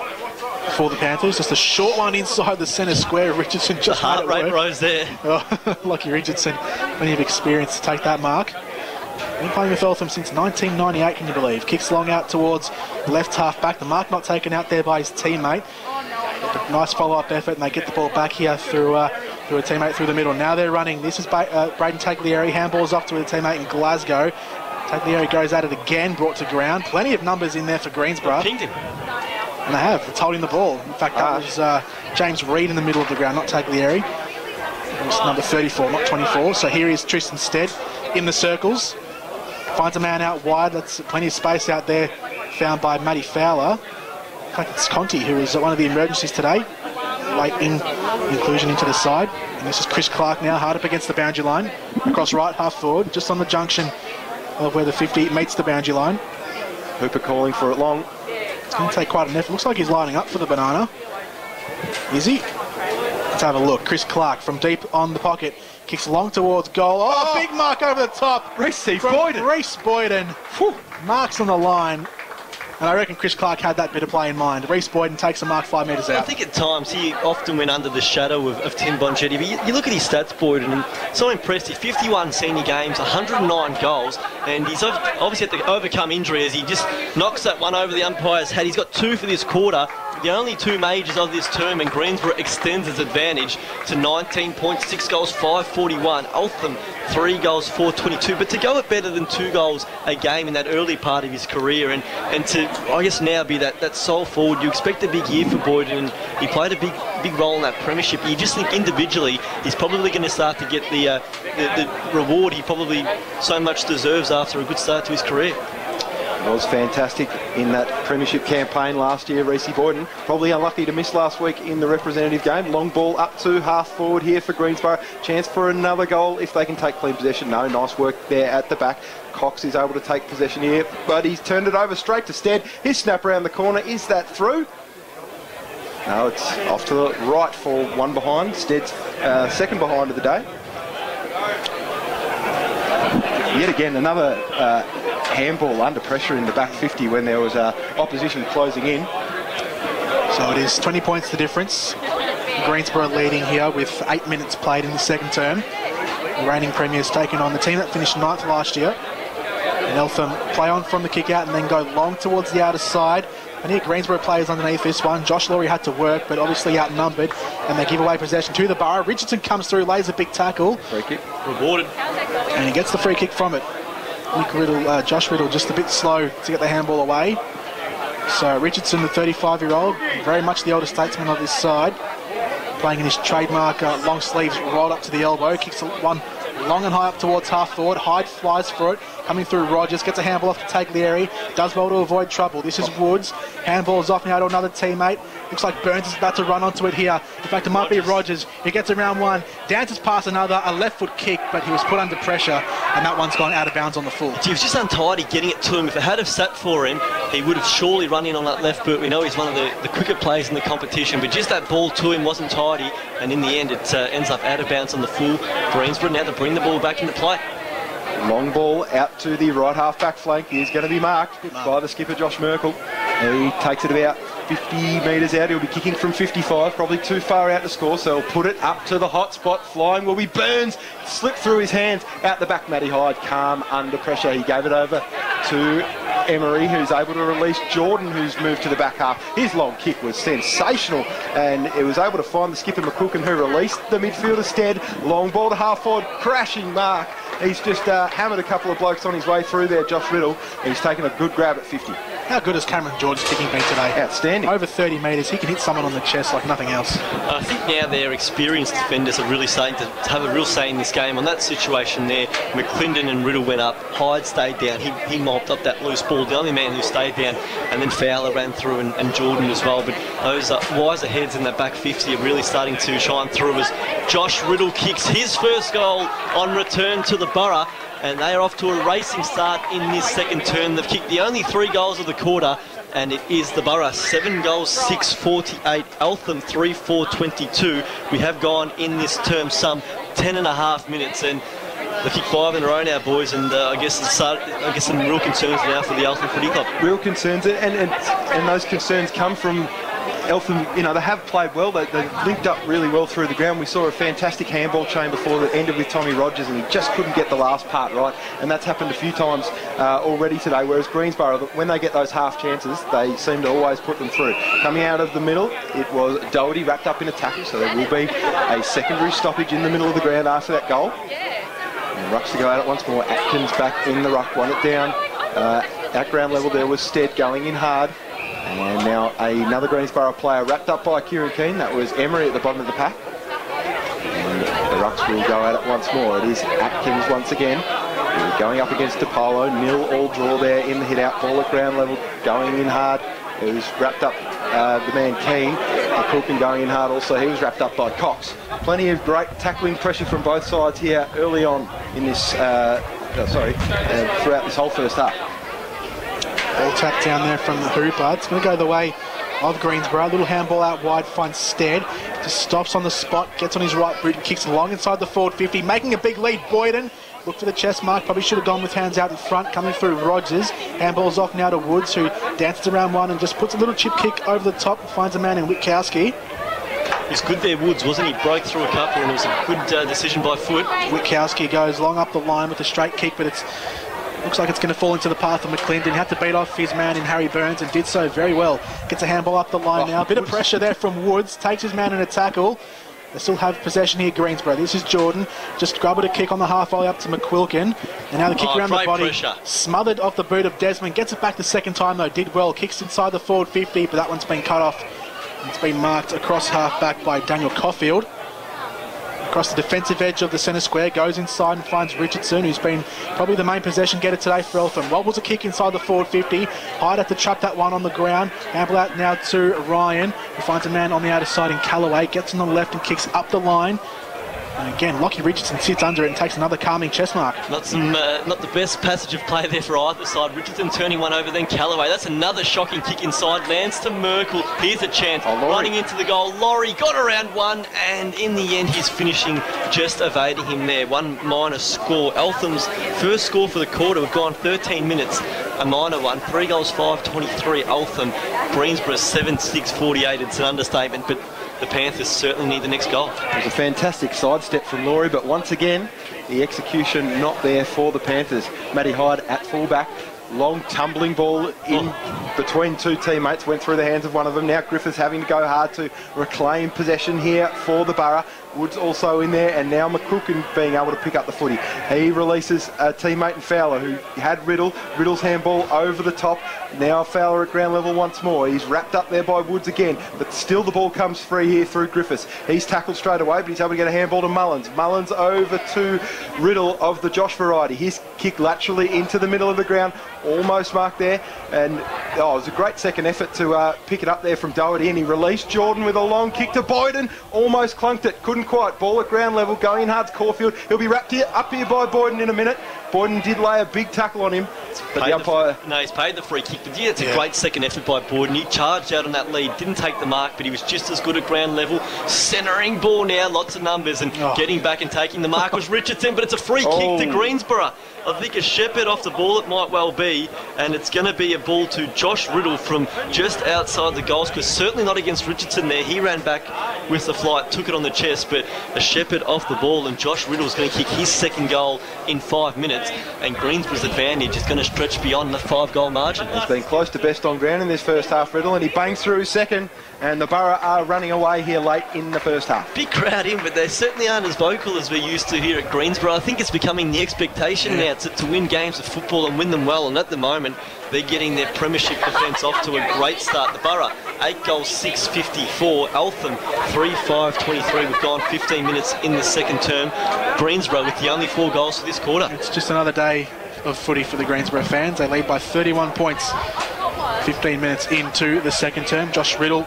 for the Panthers. Just a short one inside the centre square. Richardson just the heart rate rose there. Oh, lucky Richardson, plenty of experience to take that mark. Been playing with Eltham since 1998, can you believe? Kicks long out towards left half back. The mark not taken out there by his teammate. Nice follow-up effort, and they get the ball back here through a teammate through the middle. Now they're running. This is Braden Taglieri. Handballs off to a teammate in Glasgow. Taglieri goes at it again, brought to ground. Plenty of numbers in there for Greensborough. Pinged him. And they have. It's holding the ball. In fact, that was James Reid in the middle of the ground, not Taglieri. It was number 34, not 24. So here is Tristan Stead in the circles. Finds a man out wide. That's plenty of space out there found by Matty Fowler. In fact, it's Conti who was one of the emergencies today. Late inclusion into the side. And this is Chris Clark now, hard up against the boundary line. Across right, half forward, just on the junction of where the 50 meets the boundary line. Hooper calling for it long. It's going to take quite an effort. Looks like he's lining up for the banana. Is he? Let's have a look. Chris Clark from deep on the pocket. Kicks long towards goal. Oh, big mark over the top. Reece Boyden. Reece Boyden. Whew. Marks on the line. And I reckon Chris Clark had that bit of play in mind. Reece Boyden takes a mark 5 metres out. I think at times he often went under the shadow of Tim Bonchetti. But you look at his stats, Boyden, and so impressive. 51 senior games, 109 goals, and he's obviously had to overcome injury as he just knocks that one over the umpire's head. He's got 2 for this quarter. The only 2 majors of this term, and Greensborough extends its advantage to 19 points, 6 goals, 541. Eltham, 3 goals, 422. But to go at better than 2 goals a game in that early part of his career, and to, I guess, now be that sole forward, you expect a big year for Boyden, and he played a big role in that premiership. You just think individually he's probably going to start to get the reward he probably so much deserves after a good start to his career. Was fantastic in that premiership campaign last year, Reece Boyden. Probably unlucky to miss last week in the representative game. Long ball up to half forward here for Greensborough. Chance for another goal if they can take clean possession. No, nice work there at the back. Cox is able to take possession here, but he's turned it over straight to Stead. His snap around the corner, is that through? No, it's off to the right for one behind. Stead's second behind of the day. Yet again, another handball under pressure in the back 50 when there was opposition closing in. So it is 20 points the difference. Greensborough leading here with 8 minutes played in the second term. The reigning premiers taking on the team that finished 9th last year. And Eltham play on from the kick out and then go long towards the outer side. And here Greensborough players underneath this one. Josh Laurie had to work, but obviously outnumbered. And they give away possession to the Borough. Richardson comes through, lays a big tackle. Free kick. Rewarded. And he gets the free kick from it. Josh Riddle just a bit slow to get the handball away. So Richardson, the 35-year-old, very much the older statesman of this side, playing in his trademark long sleeves rolled up to the elbow, kicks one long and high up towards half forward. Hyde flies for it, coming through Rogers, gets a handball off to Taglieri, does well to avoid trouble. This is Woods, handball's off now to another teammate. Looks like Burns is about to run onto it here. In fact, it might be Rogers. He gets around one, dances past another, a left foot kick, but he was put under pressure, and that one's gone out of bounds on the full. He was just untidy getting it to him. If it had have sat for him, he would have surely run in on that left boot. We know he's one of the quicker players in the competition, but just that ball to him wasn't tidy, and in the end it ends up out of bounds on the full. Greensborough now to bring the ball back into play. Long ball out to the right half back flank. He's going to be marked by the skipper, Josh Merkel. He takes it about 50 metres out. He'll be kicking from 55, probably too far out to score, so he'll put it up to the hot spot. Flying will be Burns. Slipped through his hands. Out the back, Matty Hyde, calm under pressure. He gave it over to Emery, who's able to release Jordan, who's moved to the back half. His long kick was sensational, and it was able to find the skipper McCook, who released the midfielder Stead. Long ball to half forward, crashing mark. He's just hammered a couple of blokes on his way through there, Josh Riddle. He's taken a good grab at 50. How good has Cameron George's kicking been today? Outstanding. Over 30 metres, he can hit someone on the chest like nothing else. I think now their experienced defenders are really starting to have a real say in this game. On that situation there, McClendon and Riddle went up, Hyde stayed down, he mopped up that loose ball, the only man who stayed down, and then Fowler ran through and Jordan as well. But those wiser heads in that back 50 are really starting to shine through as Josh Riddle kicks his first goal on return to the Borough. And they are off to a racing start in this second term. They've kicked the only 3 goals of the quarter, and it is the Borough 7 goals, 6-48, Eltham 3-4-22. We have gone in this term some 10.5 minutes, and they've kicked 5 in a row now, boys, and I guess some real concerns now for the Eltham Footy Club. Real concerns, and those concerns come from Eltham. You know, they have played well. They've linked up really well through the ground. We saw a fantastic handball chain before that ended with Tommy Rogers, and he just couldn't get the last part right, and that's happened a few times already today, whereas Greensborough, when they get those half chances, they seem to always put them through. Coming out of the middle, it was Doherty wrapped up in a tackle, so there will be a secondary stoppage in the middle of the ground after that goal. And Rucks to go at it once more. Atkins back in the ruck, won it down. At ground level there was Stead going in hard. And now another Greensborough player wrapped up by Kieran Keane. That was Emery at the bottom of the pack. And the Rucks will go at it once more. It is Atkins once again. Going up against DePolo. 0-all draw there in the hit-out ball at ground level. Going in hard. It was wrapped up the man Keane. Cook going in hard also. He was wrapped up by Cox. Plenty of great tackling pressure from both sides here early on in this, throughout this whole first half. Ball tapped down there from the hooper. It's going to go the way of Greensborough. Little handball out wide, finds Stead. Just stops on the spot, gets on his right boot and kicks long inside the forward 50. Making a big lead, Boyden. Look for the chest mark. Probably should have gone with hands out in front. Coming through Rogers. Handball's off now to Woods, who dances around one and just puts a little chip kick over the top. Finds a man in Witkowski. He's good there, Woods, wasn't he? Broke through a couple, and it was a good decision by foot. Witkowski goes long up the line with a straight kick, but it's looks like it's going to fall into the path of McClendon. He had to beat off his man in Harry Burns and did so very well. Gets a handball up the line now. A bit of pressure there from Woods. Takes his man in a tackle. They still have possession here, Greensborough. This is Jordan. Just grubbled a kick on the half volley up to McQuilkin. And now the kick around the body. Pressure. Smothered off the boot of Desmond. Gets it back the second time though. Did well. Kicks inside the forward 50, but that one's been cut off. It's been marked across half back by Daniel Caulfield. across the defensive edge of the centre square, goes inside and finds Richardson, who's been probably the main possession getter today for Eltham. Wobbles a kick inside the forward 50. Hyde had to trap that one on the ground. Handball out now to Ryan, who finds a man on the outer side in Callaway, gets on the left and kicks up the line. And again, Lockie Richardson sits under it and takes another calming chest mark. Not the best passage of play there for either side. Richardson turning one over, then Callaway. That's another shocking kick inside. Lands to Merkel. Here's a chance. Running into the goal. Laurie got around one, and in the end, he's finishing just evading him there. 1 minor score. Eltham's first score for the quarter. We've gone 13 minutes. A minor one. 3 goals, 5-23. Eltham. Greensborough 7-6-48. It's an understatement, but the Panthers certainly need the next goal. It was a fantastic sidestep from Laurie, but once again, the execution not there for the Panthers. Matty Hyde at fullback. Long tumbling ball in between two teammates, went through the hands of one of them. Now Griffiths having to go hard to reclaim possession here for the Borough. Woods also in there, and now McCook being able to pick up the footy. He releases a teammate in Fowler, who had Riddle. Riddle's handball over the top. Now Fowler at ground level once more. He's wrapped up there by Woods again, but still the ball comes free here through Griffiths. He's tackled straight away, but he's able to get a handball to Mullins. Mullins over to Riddle of the Josh variety. His kick laterally into the middle of the ground, almost marked there, and it was a great second effort to pick it up there from Doherty, and he released Jordan with a long kick to Boyden. Almost clunked it, couldn't quite. Ball at ground level, going in hard to Caulfield. He'll be wrapped up here by Boyden in a minute. Boyden did lay a big tackle on him, but the umpire... he's paid the free kick, but yeah, it's a great second effort by Boyden. He charged out on that lead, didn't take the mark, but he was just as good at ground level. Centering ball now, lots of numbers, and getting back and taking the mark was Richardson, but it's a free kick to Greensborough. I think a shepherd off the ball it might well be, and it's going to be a ball to Josh Riddle from just outside the goal square. Certainly not against Richardson there. He ran back with the flight, took it on the chest, but a shepherd off the ball, and Josh Riddle's going to kick his second goal in 5 minutes, and Greensborough's advantage is going to stretch beyond the 5-goal margin. He's been close to best on ground in this first half, Riddle, and he bangs through his second, and the Borough are running away here late in the first half. Big crowd in, but they certainly aren't as vocal as we're used to here at Greensborough. I think it's becoming the expectation now to win games of football and win them well, and at the moment they're getting their premiership defence off to a great start. The Borough 8 goals, 6-54. Eltham 3-5-23. We've gone 15 minutes in the second term. Greensborough with the only 4 goals for this quarter. It's just another day of footy for the Greensborough fans. They lead by 31 points 15 minutes into the second term. Josh Riddle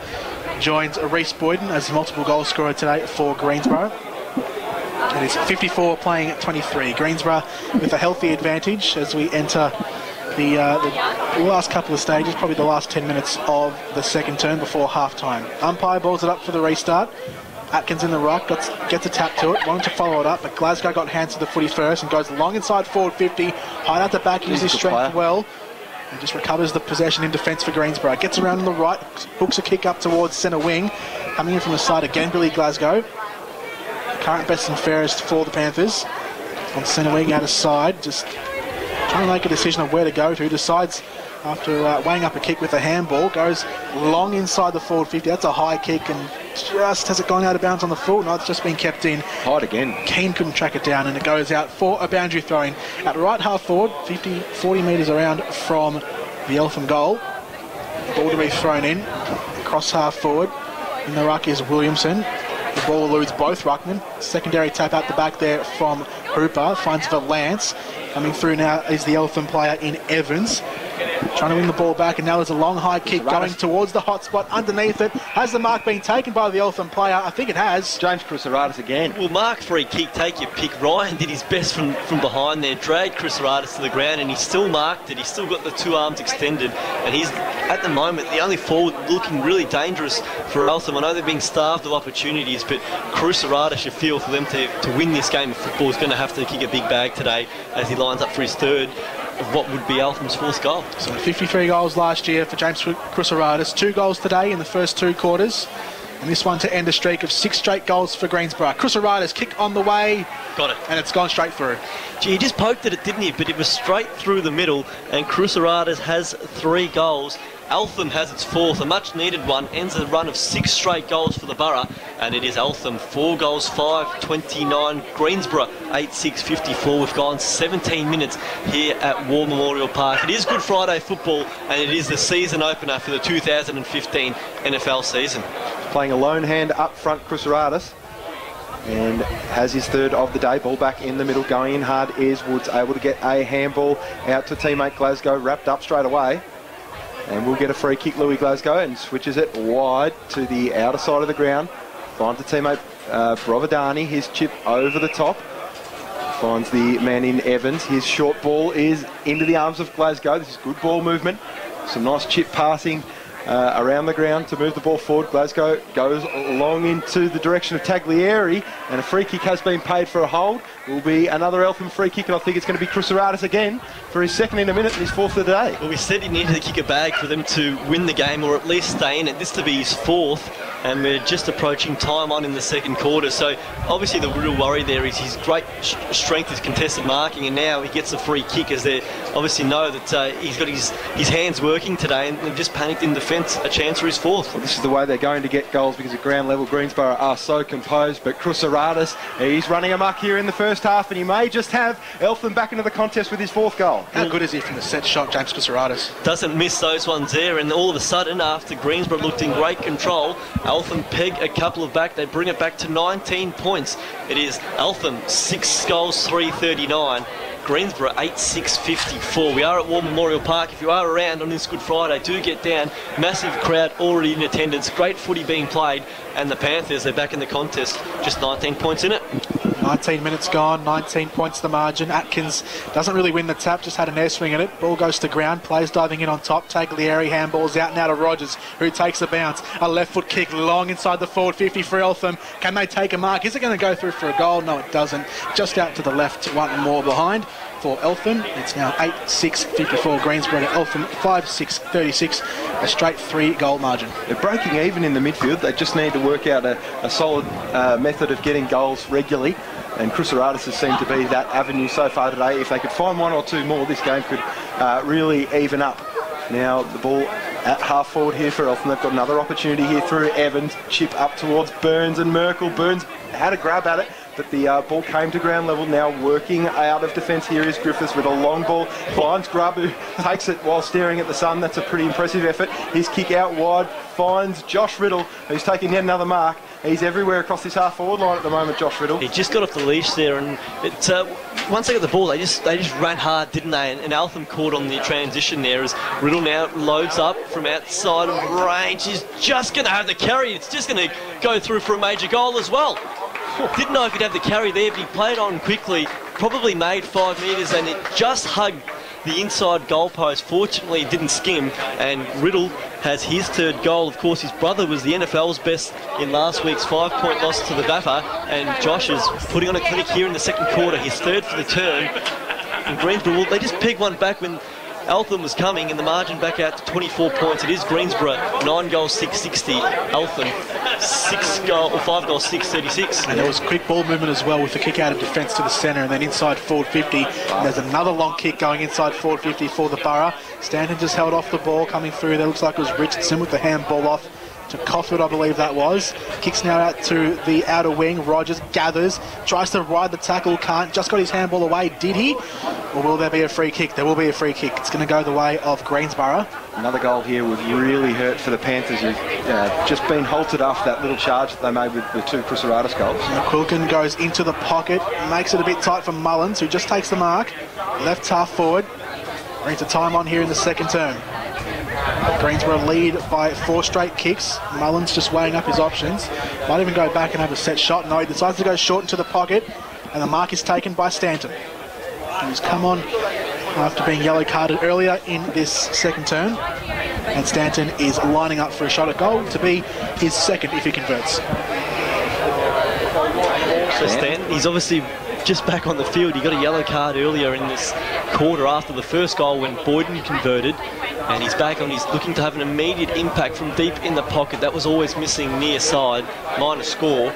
joins Reece Boyden as multiple goal scorer today for Greensborough. It is 54 playing at 23. Greensborough with a healthy advantage as we enter the last couple of stages, probably the last 10 minutes of the second term before half-time. Umpire balls it up for the restart. Atkins in the ruck, gets a tap to it, wanted to follow it up, but Glasgow got hands to the footy first and goes long inside forward 50. Hyde out the back, uses his strength well, and just recovers the possession in defence for Greensborough. Gets around on the right, hooks a kick up towards centre wing. Coming in from the side again, Billy Glasgow. Current best and fairest for the Panthers. On centre wing out of side, just trying to make a decision of where to go to. Decides after weighing up a kick with a handball, goes long inside the forward 50. That's a high kick, and just has it gone out of bounds on the full? No, it's just been kept in. Hyde again. Keane couldn't track it down, and it goes out for a boundary throw-in. At right half forward, 40 metres around from the Eltham goal. Ball to be thrown in. Across half forward. In the ruck is Williamson. The ball eludes both ruckmen. Secondary tap out the back there from Hooper. Finds for Lance. Coming through now is the Eltham player in Evans. Trying to win the ball back, and now there's a long high kick going towards the hot spot underneath it. Has the mark been taken by the Eltham player? I think it has. James Cruceratus again. Well, mark free kick, take your pick. Ryan did his best from behind there, dragged Cruceratus to the ground, and he still marked it. He's still got the 2 arms extended, and he's at the moment the only forward looking really dangerous for Eltham. I know they're being starved of opportunities, but Cruceratus, you feel for them to win this game of football, is going to have to kick a big bag today as he lines up for his third of what would be Eltham's 4th goal. So 53 goals last year for James Cruceratus. 2 goals today in the first 2 quarters. And this one to end a streak of 6 straight goals for Greensborough. Cruceratus kick on the way. Got it. And it's gone straight through. Gee, he just poked at it, didn't he? But it was straight through the middle, and Cruceratus has 3 goals. Eltham has its 4th, a much needed one, ends a run of 6 straight goals for the Borough, and it is Eltham 4 goals, 5-29, Greensborough 8-6-54. We've gone 17 minutes here at War Memorial Park. It is Good Friday football, and it is the season opener for the 2015 NFL season. Playing a lone hand up front, Cruceratus. and has his third of the day. Ball back in the middle, going in hard is Woods, able to get a handball out to teammate Glasgow, wrapped up straight away. And we'll get a free kick, Louis Glasgow, and switches it wide to the outer side of the ground. Finds the teammate Brovidani, his chip over the top. Finds the man in Evans. His short ball is into the arms of Glasgow. This is good ball movement. Some nice chip passing around the ground to move the ball forward. Glasgow goes long into the direction of Taglieri, and a free kick has been paid for a hold. Will be another Eltham free kick, and I think it's going to be Cruceratus again for his second in a minute and his fourth of the day. Well, we said he needed to kick a bag for them to win the game, or at least stay in it. This to be his fourth, and we're just approaching time on in the second quarter. So obviously the real worry there is his great strength is contested marking, and now he gets a free kick, as they obviously know that he's got his hands working today, and they've just panicked in defence. A chance for his fourth. Well, this is the way they're going to get goals, because at ground level Greensborough are so composed, but Cruceratus, he's running amok here in the first half, and he may just have Eltham back into the contest with his fourth goal. How good is he from the set shot, James Cruceratus? Doesn't miss those ones there, and all of a sudden, after Greensborough looked in great control, Eltham peg a couple of back. They bring it back to 19 points. It is Eltham 6 goals, 339. Greensborough 8-6-54. We are at War Memorial Park. If you are around on this Good Friday, do get down. Massive crowd already in attendance. Great footy being played, and the Panthers, they're back in the contest. Just 19 points in it. 19 minutes gone, 19 points the margin. Atkins doesn't really win the tap, just had an air swing at it. Ball goes to ground, players diving in on top. Taglieri handballs out now to Rogers, who takes a bounce. A left foot kick long inside the forward 50 for Eltham. Can they take a mark? Is it going to go through for a goal? No, it doesn't. Just out to the left, one more behind. For Eltham, it's now 8-6-54. Greensborough to Eltham 5-6-36, a straight 3-goal margin. They're breaking even in the midfield. They just need to work out a solid method of getting goals regularly, and Cruceratus has seemed to be that avenue so far today. If they could find one or two more, this game could really even up. Now the ball at half forward here for Eltham. They've got another opportunity here through Evans. Chip up towards Burns and Merkel. Burns had a grab at it, but the ball came to ground level. Now working out of defence here is Griffiths with a long ball. Finds Grubb, who takes it while staring at the sun. That's a pretty impressive effort. His kick out wide finds Josh Riddle, who's taking yet another mark. He's everywhere across this half-forward line at the moment, Josh Riddle. He just got off the leash there, and once they got the ball, they just ran hard, didn't they? And Eltham caught on the transition there as Riddle now loads up from outside of range. He's just going to have the carry. It's just going to go through for a major goal as well. Didn't know if he'd have the carry there, but he played on quickly, probably made 5 metres, and it just hugged the inside goalpost. Fortunately, it didn't skim, and Riddle has his third goal. Of course, his brother was the NFL's best in last week's 5-point loss to the Baffa, and Josh is putting on a clinic here in the second quarter. His third for the turn. And Greensborough, they just pegged one back when Eltham was coming, and the margin back out to 24 points. It is Greensborough 9 goals 660. Eltham 5 goals 636. And there was quick ball movement as well with the kick out of defence to the centre and then inside forward 50. And there's another long kick going inside forward 50 for the Borough. Stanton just held off the ball coming through. That looks like it was Richardson with the handball off to Cofford, I believe that was. Kicks now out to the outer wing. Rogers gathers, tries to ride the tackle, can't. Just got his handball away. Did he? Or will there be a free kick? There will be a free kick. It's going to go the way of Greensborough. Another goal here would really hurt for the Panthers, who've just been halted after that little charge that they made with the 2 Cruceratus goals. Now Quilkin goes into the pocket, makes it a bit tight for Mullins, who just takes the mark. Left half forward. Brings the time on here in the second term. Greensborough lead by 4 straight kicks. Mullins just weighing up his options. Might even go back and have a set shot. No, he decides to go short into the pocket, and the mark is taken by Stanton, who's come on after being yellow carded earlier in this second term. And Stanton is lining up for a shot at goal to be his second if he converts. So Stanton, he's obviously just back on the field. He got a yellow card earlier in this quarter after the first goal when Boyden converted. And he's back on, he's looking to have an immediate impact from deep in the pocket. That was always missing near side, minor score.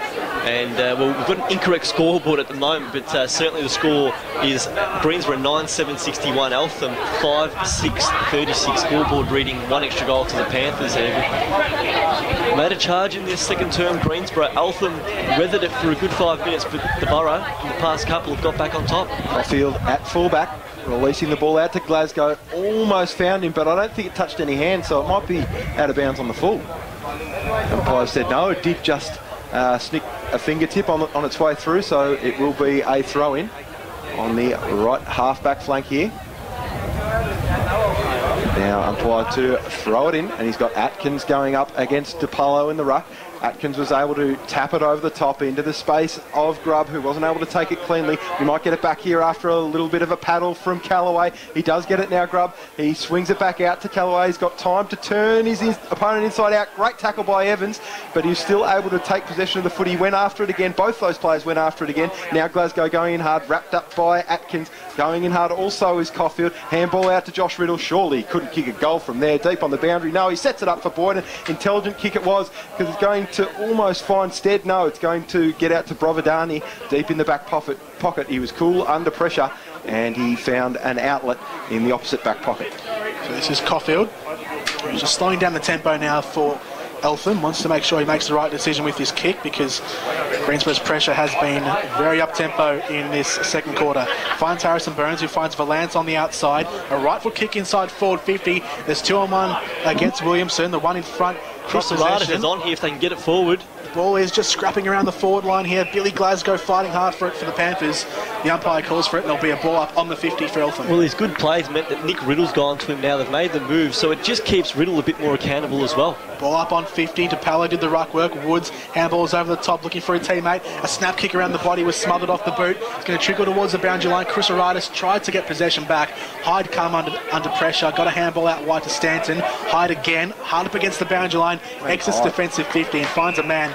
And, well, we've got an incorrect scoreboard at the moment, but certainly the score is Greensborough 9-7-61, Eltham 5-6-36. Scoreboard reading 1 extra goal to the Panthers there. Made a charge in this second term, Greensborough. Eltham weathered it for a good 5 minutes, but the Borough in the past couple have got back on top. Off-field at fullback. Releasing the ball out to Glasgow. Almost found him, but I don't think it touched any hand, so it might be out of bounds on the full. Umpire said no, it did just snick a fingertip on its way through, so it will be a throw-in on the right half-back flank here. Now umpire to throw it in, and he's got Atkins going up against DePaulo in the ruck. Atkins was able to tap it over the top into the space of Grubb, who wasn't able to take it cleanly. We might get it back here after a little bit of a paddle from Callaway. He does get it now, Grubb. He swings it back out to Callaway. He's got time to turn his opponent inside out. Great tackle by Evans, but he's still able to take possession of the foot. He went after it again. Both those players went after it again. Now Glasgow going in hard, wrapped up by Atkins. Going in hard also is Caulfield. Handball out to Josh Riddle. Surely he couldn't kick a goal from there, deep on the boundary. No, he sets it up for Boyden. Intelligent kick it was, because it's going to almost find Stead. No, it's going to get out to Brovidani deep in the back pocket. He was cool under pressure, and he found an outlet in the opposite back pocket. So this is Caulfield. He's just slowing down the tempo now for Eltham. Wants to make sure he makes the right decision with his kick, because Greensborough's pressure has been very up-tempo in this second quarter. Finds Harrison Burns, who finds Valance on the outside. A right foot kick inside forward 50. There's 2-on-1 against Williamson. The one in front. Chris Arada is on here if they can get it forward. The ball is just scrapping around the forward line here. Billy Glasgow fighting hard for it for the Panthers. The umpire calls for it, and there'll be a ball up on the 50 for Eltham. Well, his good plays meant that Nick Riddle's gone to him now. They've made the move, so it just keeps Riddle a bit more accountable as well. Ball up on 50. DePaulo did the ruck work. Woods handballs over the top, looking for a teammate. A snap kick around the body was smothered off the boot. It's going to trickle towards the boundary line. Chris Aridis tried to get possession back. Hyde come under pressure. Got a handball out wide to Stanton. Hyde again, hard up against the boundary line. Exits defensive 50 and finds a man.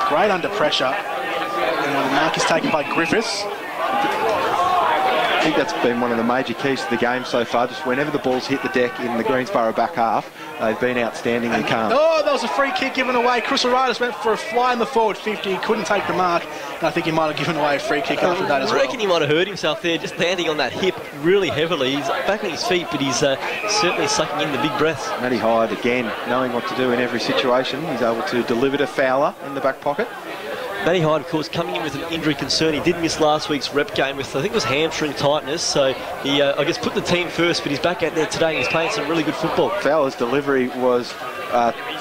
Great under pressure. And the mark is taken by Griffiths. I think that's been one of the major keys to the game so far. Just whenever the ball's hit the deck in the Greensborough back half, they've been outstandingly calm. Oh, that was a free kick given away. Chris Aridis went for a fly in the forward 50. He couldn't take the mark. And I think he might have given away a free kick after that as well. I reckon he might have hurt himself there, just landing on that hip really heavily. He's back on his feet, but he's certainly sucking in the big breaths. Matty Hyde, again, knowing what to do in every situation. He's able to deliver to Fowler in the back pocket. Matty Hyde, of course, coming in with an injury concern. He did miss last week's rep game with, I think it was hamstring tightness. So he, I guess, put the team first, but he's back out there today and he's playing some really good football. Fowler's delivery was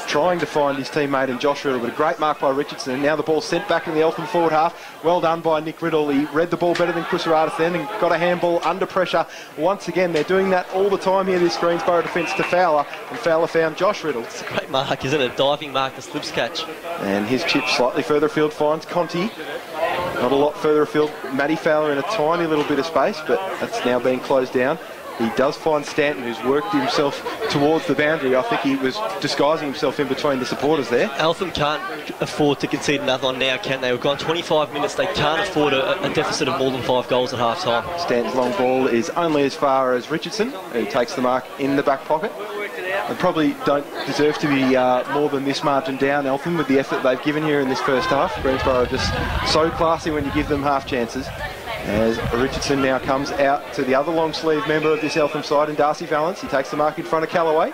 trying to find his teammate in Josh Riddle, but a great mark by Richardson. And now the ball sent back in the Eltham forward half. Well done by Nick Riddle. He read the ball better than Chris Aridis then and got a handball under pressure. Once again, they're doing that all the time here, this Greensborough defence to Fowler. And Fowler found Josh Riddle. It's a great mark, isn't it? Diving mark, the slips catch. And his chip slightly further afield finds Conti. Not a lot further afield. Matty Fowler in a tiny little bit of space, but that's now being closed down. He does find Stanton, who's worked himself towards the boundary. I think he was disguising himself in between the supporters there. Eltham can't afford to concede another one now, can they? We've gone 25 minutes. They can't afford a deficit of more than 5 goals at half-time. Stanton's long ball is only as far as Richardson, who takes the mark in the back pocket. They probably don't deserve to be more than this margin down, Eltham, with the effort they've given here in this first half. Greensborough just so classy when you give them half chances. As Richardson now comes out to the other long sleeve member of this Eltham side, in Darcy Valance. He takes the mark in front of Callaway.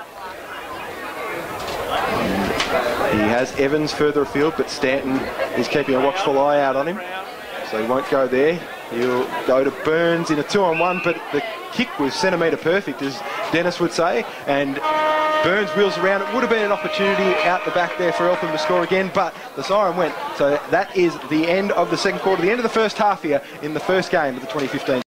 And he has Evans further afield, but Stanton is keeping a watchful eye out on him, so he won't go there. He'll go to Burns in a 2-on-1, but the kick was centimetre perfect, as Dennis would say, and Burns wheels around. It would have been an opportunity out the back there for Eltham to score again, but the siren went. So that is the end of the second quarter, the end of the first half here in the first game of the 2015